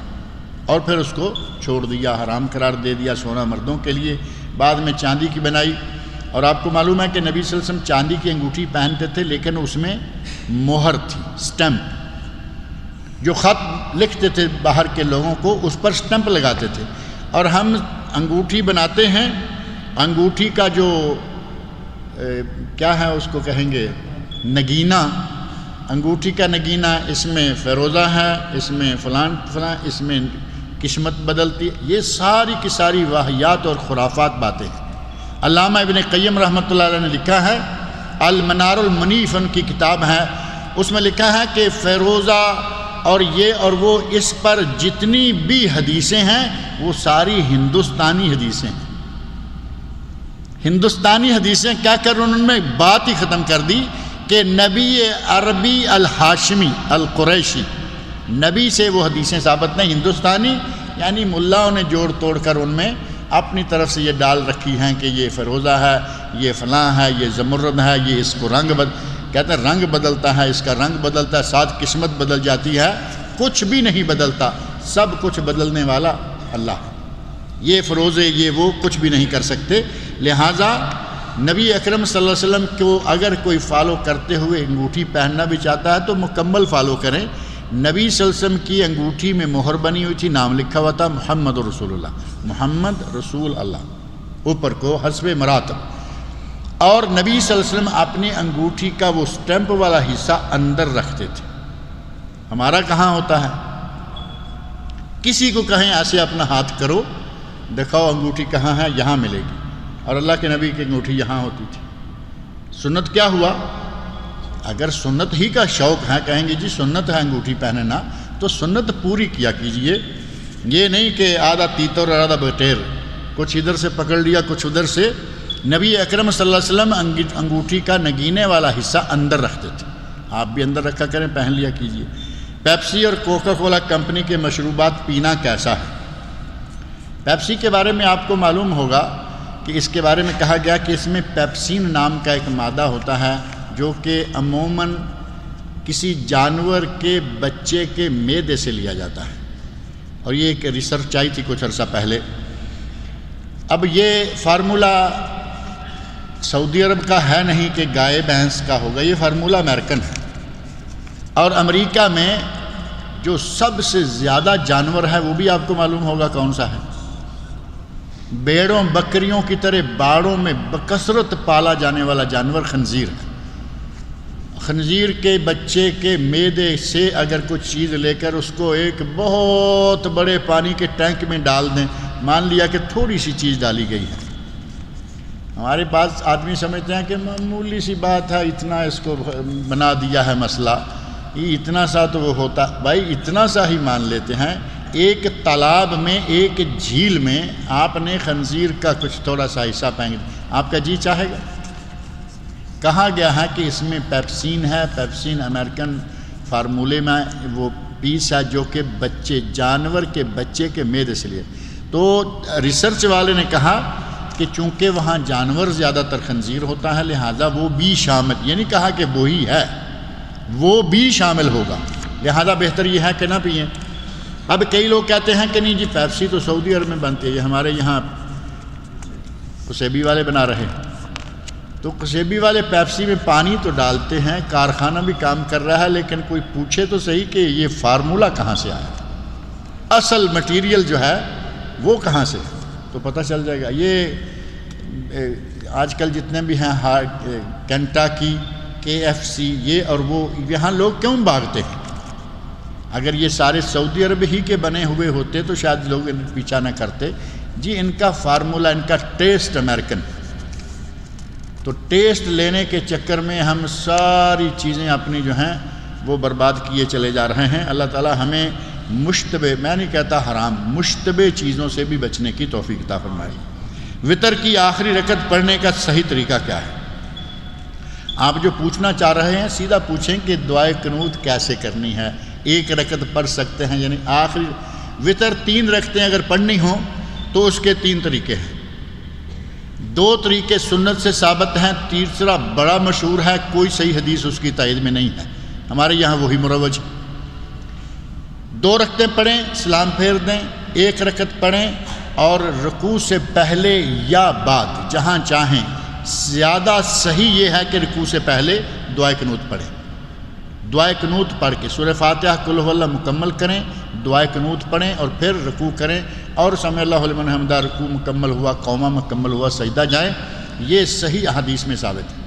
اور پھر اس کو چھوڑ دیا، حرام قرار دے دیا سونا مردوں کے لیے۔ بعد میں چاندی کی بنائی، اور آپ کو معلوم ہے کہ نبی صلی اللہ علیہ وسلم چاندی کی انگوٹھی پہنتے تھے، لیکن اس میں مہر تھی، سٹمپ، جو خط لکھتے تھے باہر کے لوگوں کو اس پر سٹمپ لگاتے تھے۔ اور ہم انگوٹھی بناتے ہیں انگوٹھی کا جو کیا ہے اس کو کہیں گے نگینہ، انگوٹھی کا نگینہ، اس میں فیروزہ ہے، اس میں فلان فلان، اس میں قسمت بدلتی، یہ ساری کی ساری واہیات اور خرافات باتیں ہیں۔ علامہ ابن قیم رحمۃ اللہ علیہ نے لکھا ہے، المنار المنیف ان کی کتاب ہے، اس میں لکھا ہے کہ فیروزہ اور یہ اور وہ، اس پر جتنی بھی حدیثیں ہیں وہ ساری ہندوستانی حدیثیں ہیں۔ ہندوستانی حدیثیں کیا کر انہوں نے بات ہی ختم کر دی کہ نبی عربی الہاشمی القریشی، نبی سے وہ حدیثیں ثابت نہیں، ہندوستانی یعنی ملاؤں نے جوڑ توڑ کر ان میں اپنی طرف سے یہ ڈال رکھی ہیں کہ یہ فیروزہ ہے، یہ فلاں ہے، یہ زمرد ہے، یہ اس کو رنگ کہتے ہیں رنگ بدلتا ہے، اس کا رنگ بدلتا ہے، ساتھ قسمت بدل جاتی ہے، کچھ بھی نہیں بدلتا، سب کچھ بدلنے والا اللہ، یہ فروزے یہ وہ کچھ بھی نہیں کر سکتے۔ لہٰذا نبی اکرم صلی اللہ علیہ وسلم کو اگر کوئی فالو کرتے ہوئے انگوٹھی پہننا بھی چاہتا ہے تو مکمل فالو کریں۔ نبی صلی اللہ علیہ وسلم کی انگوٹھی میں مہر بنی ہوئی تھی، نام لکھا ہوا تھا محمد رسول اللہ، محمد رسول اللہ اوپر کو حسب مراتب، اور نبی صلی اللہ علیہ وسلم اپنی انگوٹھی کا وہ سٹیمپ والا حصہ اندر رکھتے تھے۔ ہمارا کہاں ہوتا ہے؟ کسی کو کہیں ایسے اپنا ہاتھ کرو، دکھاؤ انگوٹھی کہاں ہے، یہاں ملے گی، اور اللہ کے نبی کی انگوٹھی یہاں ہوتی تھی۔ سنت کیا ہوا؟ اگر سنت ہی کا شوق ہے، کہیں گے جی سنت ہے انگوٹھی پہننا، تو سنت پوری کیا کیجئے، یہ نہیں کہ آدھا تیتر اور آدھا بٹیر، کچھ ادھر سے پکڑ لیا کچھ ادھر سے۔ نبی اکرم صلی اللہ علیہ وسلم انگوٹھی کا نگینے والا حصہ اندر رکھتے تھے، آپ بھی اندر رکھا کریں، پہن لیا کیجئے۔ پیپسی اور کوکا کولا کمپنی کے مشروبات پینا کیسا ہے؟ پیپسی کے بارے میں آپ کو معلوم ہوگا کہ اس کے بارے میں کہا گیا کہ اس میں پیپسین نام کا ایک مادہ ہوتا ہے جو کہ عموماً کسی جانور کے بچے کے معدے سے لیا جاتا ہے، اور یہ ایک ریسرچ آئی تھی کچھ عرصہ پہلے۔ اب یہ فارمولہ سعودی عرب کا ہے نہیں کہ گائے بھینس کا ہوگا، یہ فارمولہ امریکن ہے، اور امریکہ میں جو سب سے زیادہ جانور ہے وہ بھی آپ کو معلوم ہوگا کون سا ہے؟ بیڑوں بکریوں کی طرح باڑوں میں بکثرت پالا جانے والا جانور خنزیر ہے۔ خنزیر کے بچے کے معدے سے اگر کچھ چیز لے کر اس کو ایک بہت بڑے پانی کے ٹینک میں ڈال دیں، مان لیا کہ تھوڑی سی چیز ڈالی گئی ہے، ہمارے پاس آدمی سمجھتے ہیں کہ معمولی سی بات ہے، اتنا اس کو بنا دیا ہے مسئلہ، یہ اتنا سا تو وہ ہوتا، بھائی اتنا سا ہی مان لیتے ہیں۔ ایک تالاب میں ایک جھیل میں آپ نے خنزیر کا کچھ تھوڑا سا حصہ پائیں، آپ کا جی چاہے گا؟ کہا گیا ہے کہ اس میں پیپسین ہے، پیپسین امریکن فارمولے میں وہ پیس ہے جو کہ بچے جانور کے بچے کے معدے سے لیے۔ تو ریسرچ والے نے کہا کہ چونکہ وہاں جانور زیادہ تر خنزیر ہوتا ہے لہذا وہ بھی شامل، یہ نہیں کہا کہ وہی ہے، وہ بھی شامل ہوگا، لہذا بہتر یہ ہے کہ نہ پئیں۔ اب کئی لوگ کہتے ہیں کہ نہیں جی پیپسی تو سعودی عرب میں بنتی ہے، یہ ہمارے یہاں قصیبی والے بنا رہے ہیں، تو قصیبی والے پیپسی میں پانی تو ڈالتے ہیں، کارخانہ بھی کام کر رہا ہے، لیکن کوئی پوچھے تو صحیح کہ یہ فارمولہ کہاں سے آیا، اصل مٹیریل جو ہے وہ کہاں سے، تو پتہ چل جائے گا۔ یہ آج کل جتنے بھی ہیں کینٹاکی، KFC، یہ اور وہ، یہاں لوگ کیوں بھاگتے ہیں؟ اگر یہ سارے سعودی عرب ہی کے بنے ہوئے ہوتے تو شاید لوگ ان پیچھا نہ کرتے۔ جی ان کا فارمولہ، ان کا ٹیسٹ امریکن، تو ٹیسٹ لینے کے چکر میں ہم ساری چیزیں اپنی جو ہیں وہ برباد کیے چلے جا رہے ہیں۔ اللہ تعالی ہمیں مشتبہ، میں نہیں کہتا حرام، مشتبہ چیزوں سے بھی بچنے کی توفیق عطا فرمائے۔ وتر کی آخری رکعت پڑھنے کا صحیح طریقہ کیا ہے؟ آپ جو پوچھنا چاہ رہے ہیں سیدھا پوچھیں کہ دعائے قنوت کیسے کرنی ہے۔ ایک رکعت پڑھ سکتے ہیں، یعنی آخری وتر 3 رکعتیں اگر پڑھنی ہوں تو اس کے 3 طریقے ہیں، 2 طریقے سنت سے ثابت ہیں، تیسرا بڑا مشہور ہے، کوئی صحیح حدیث اس کی تائید میں نہیں ہے، ہمارے یہاں وہی مروج۔ 2 رکعتیں پڑھیں، سلام پھیر دیں، 1 رکعت پڑھیں اور رکوع سے پہلے یا بعد جہاں چاہیں، زیادہ صحیح یہ ہے کہ رکوع سے پہلے دعائے قنوت پڑھیں، دعائے قنوت پڑھ کے سورہ فاتحہ قل هو اللہ مکمل کریں، دعائے قنوت پڑھیں اور پھر رکوع کریں اور سمع اللہ لمن حمدہ، رکوع مکمل ہوا، قومہ مکمل ہوا، سجدہ جائیں۔ یہ صحیح احادیث میں ثابت ہے۔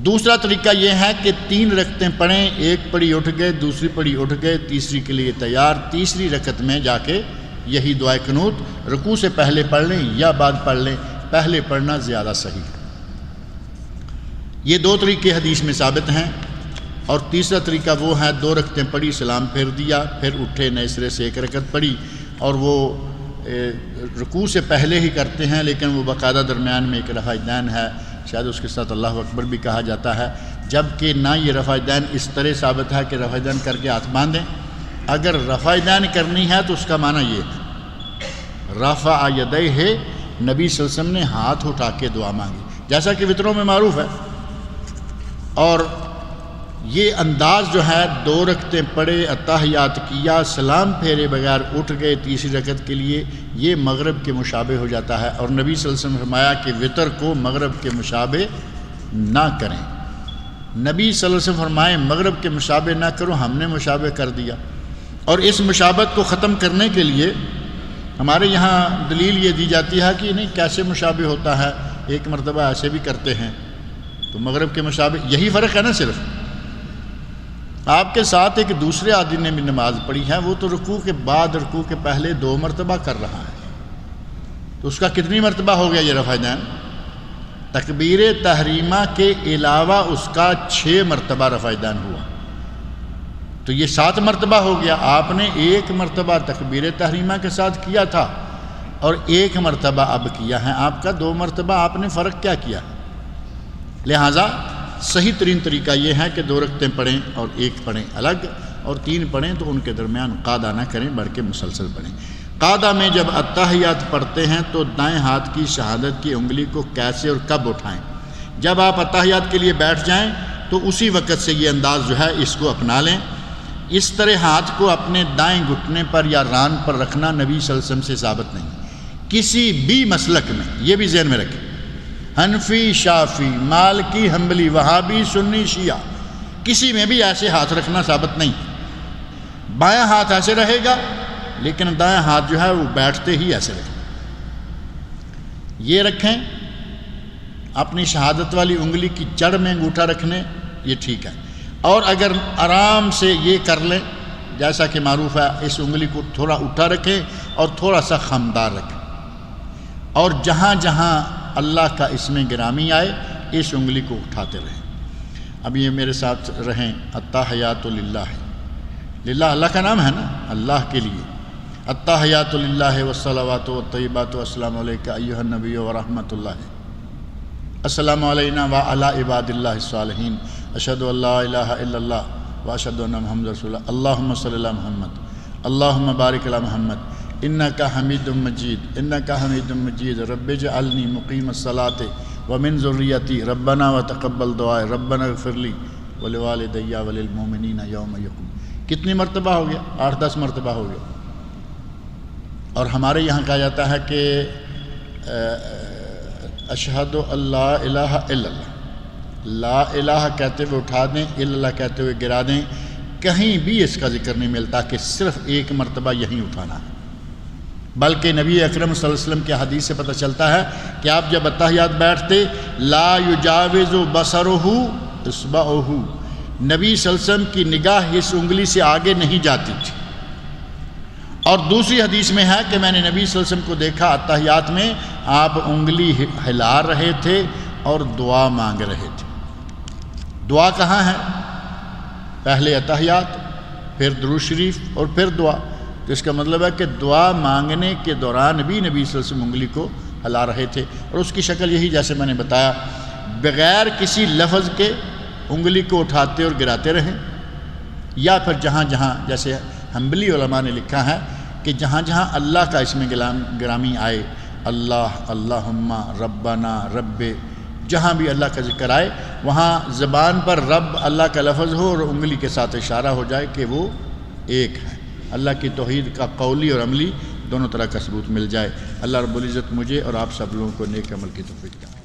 دوسرا طریقہ یہ ہے کہ 3 رکعتیں پڑھیں، ایک پڑھی اٹھ گئے، دوسری پڑھی اٹھ گئے، تیسری کے لیے تیار، تیسری رکعت میں جا کے یہی دعائے قنوت رکوع سے پہلے پڑھ لیں یا بعد پڑھ لیں، پہلے پڑھنا زیادہ صحیح ہے۔ یہ 2 طریقے حدیث میں ثابت ہیں۔ اور تیسرا طریقہ وہ ہے 2 رکعتیں پڑھی، سلام پھیر دیا، پھر اٹھے، نئے سرے سے 1 رکعت پڑھی، اور وہ رکوع سے پہلے ہی کرتے ہیں، لیکن وہ باقاعدہ درمیان میں ایک رفع دین ہے، شاید اس کے ساتھ اللہ اکبر بھی کہا جاتا ہے، جبکہ نہ یہ رفع دین اس طرح ثابت ہے کہ رفع دین کر کے ہاتھ باندھیں۔ اگر رفع دین کرنی ہے تو اس کا معنی یہ ہے رفع یدیہ، نبی صلی اللہ علیہ وسلم نے ہاتھ اٹھا کے دعا مانگی، جیسا کہ وطروں میں معروف ہے۔ اور یہ انداز جو ہے 2 رکعتیں پڑھے، اتحیات کیا، سلام پھیرے بغیر اٹھ گئے تیسری رکعت کے لیے، یہ مغرب کے مشابہ ہو جاتا ہے، اور نبی صلی اللہ علیہ وسلم نے فرمایا کہ وطر کو مغرب کے مشابہ نہ کریں۔ نبی صلی اللہ علیہ وسلم فرمائے مغرب کے مشابہ نہ کرو، ہم نے مشابہ کر دیا۔ اور اس مشابہت کو ختم کرنے کے لیے ہمارے یہاں دلیل یہ دی جاتی ہے کہ نہیں کیسے مشابہ ہوتا ہے، ایک مرتبہ ایسے بھی کرتے ہیں، تو مغرب کے مشابہ یہی فرق ہے نا صرف۔ آپ کے ساتھ ایک دوسرے آدمی نے بھی نماز پڑھی ہے، وہ تو رکوع کے بعد رکوع کے پہلے 2 مرتبہ کر رہا ہے، تو اس کا کتنی مرتبہ ہو گیا یہ رفع دین؟ تکبیر تحریمہ کے علاوہ اس کا 6 مرتبہ رفع دین ہوا، تو یہ 7 مرتبہ ہو گیا۔ آپ نے 1 مرتبہ تکبیر تحریمہ کے ساتھ کیا تھا اور 1 مرتبہ اب کیا ہے، آپ کا 2 مرتبہ آپ نے فرق کیا کیا؟ لہٰذا صحیح ترین طریقہ یہ ہے کہ 2 رکعتیں پڑھیں اور 1 پڑھیں الگ، اور 3 پڑھیں تو ان کے درمیان قعدہ نہ کریں بلکہ مسلسل پڑھیں۔ قعدہ میں جب اتحیات پڑھتے ہیں تو دائیں ہاتھ کی شہادت کی انگلی کو کیسے اور کب اٹھائیں؟ جب آپ اتحیات کے لیے بیٹھ جائیں تو اسی وقت سے یہ انداز جو ہے اس کو اپنا لیں۔ اس طرح ہاتھ کو اپنے دائیں گھٹنے پر یا ران پر رکھنا نبی صلی اللہ علیہ وسلم سے ثابت نہیں، کسی بھی مسلک میں، یہ بھی ذہن میں رکھیں، حنفی، شافی، مالکی، حنبلی، وہابی، سنی، شیعہ، کسی میں بھی ایسے ہاتھ رکھنا ثابت نہیں۔ بایاں ہاتھ ایسے رہے گا لیکن دایاں ہاتھ جو ہے وہ بیٹھتے ہی ایسے رکھیں، یہ رکھیں۔ اپنی شہادت والی انگلی کی جڑ میں انگوٹھا رکھنے، یہ ٹھیک ہے، اور اگر آرام سے یہ کر لیں جیسا کہ معروف ہے، اس انگلی کو تھوڑا اٹھا رکھیں اور تھوڑا سا خمدار رکھیں، اور جہاں جہاں اللہ کا اسم گرامی آئے اس انگلی کو اٹھاتے رہیں۔ اب یہ میرے ساتھ رہیں، التحیات للہ، للہ اللہ کا نام ہے نا، اللہ کے لیے۔ التحیات للہ والصلوات والطیبات والسلام علیک ایھا النبی ورحمۃ اللہ، السلام علینا وعلی عباد اللہ الصالحین، اشہد ان لا الہ الا اللہ واشہد ان محمد رسول اللہ، اللہم صلی علی محمد، اللہم بارک علی محمد، انک حمید مجید، انک حمید مجید، رب اجعلنی مقیم الصلاۃ ومن ذریتی، ربنا وتقبل دعائے، ربنا اغفر لی ولوالدی وللمؤمنین یوم یقوم۔ کتنی مرتبہ ہو گیا؟ 8-10 مرتبہ ہو گیا۔ اور ہمارے یہاں کہا جاتا ہے کہ اشہد اللہ الہ الا اللہ، لا الہ کہتے ہوئے اٹھا دیں، الا اللہ کہتے ہوئے گرا دیں، کہیں بھی اس کا ذکر نہیں ملتا کہ صرف 1 مرتبہ یہیں اٹھانا ہے، بلکہ نبی اکرم صلی اللہ علیہ وسلم کے حدیث سے پتہ چلتا ہے کہ آپ جب اتحیات بیٹھتے لا یجاوز بصرہ اصبعہ، نبی صلی اللہ علیہ وسلم کی نگاہ اس انگلی سے آگے نہیں جاتی تھی۔ اور دوسری حدیث میں ہے کہ میں نے نبی صلی اللہ علیہ وسلم کو دیکھا اتحیات میں آپ انگلی ہلا رہے تھے اور دعا مانگ رہے تھے۔ دعا کہاں ہے؟ پہلے اتحیات، پھر درود شریف اور پھر دعا، تو اس کا مطلب ہے کہ دعا مانگنے کے دوران بھی نبی صلی اللہ علیہ وسلم انگلی کو ہلا رہے تھے، اور اس کی شکل یہی جیسے میں نے بتایا، بغیر کسی لفظ کے انگلی کو اٹھاتے اور گراتے رہیں، یا پھر جہاں جہاں جیسے حنبلی علماء نے لکھا ہے کہ جہاں جہاں اللہ کا اسم گرامی آئے، اللہ، اللہم، ربنا، رب، جہاں بھی اللہ کا ذکر آئے وہاں زبان پر رب اللہ کا لفظ ہو اور انگلی کے ساتھ اشارہ ہو جائے کہ وہ ایک ہے، اللہ کی توحید کا قولی اور عملی دونوں طرح کا ثبوت مل جائے۔ اللہ رب العزت مجھے اور آپ سب لوگوں کو نیک عمل کی توفیق دے۔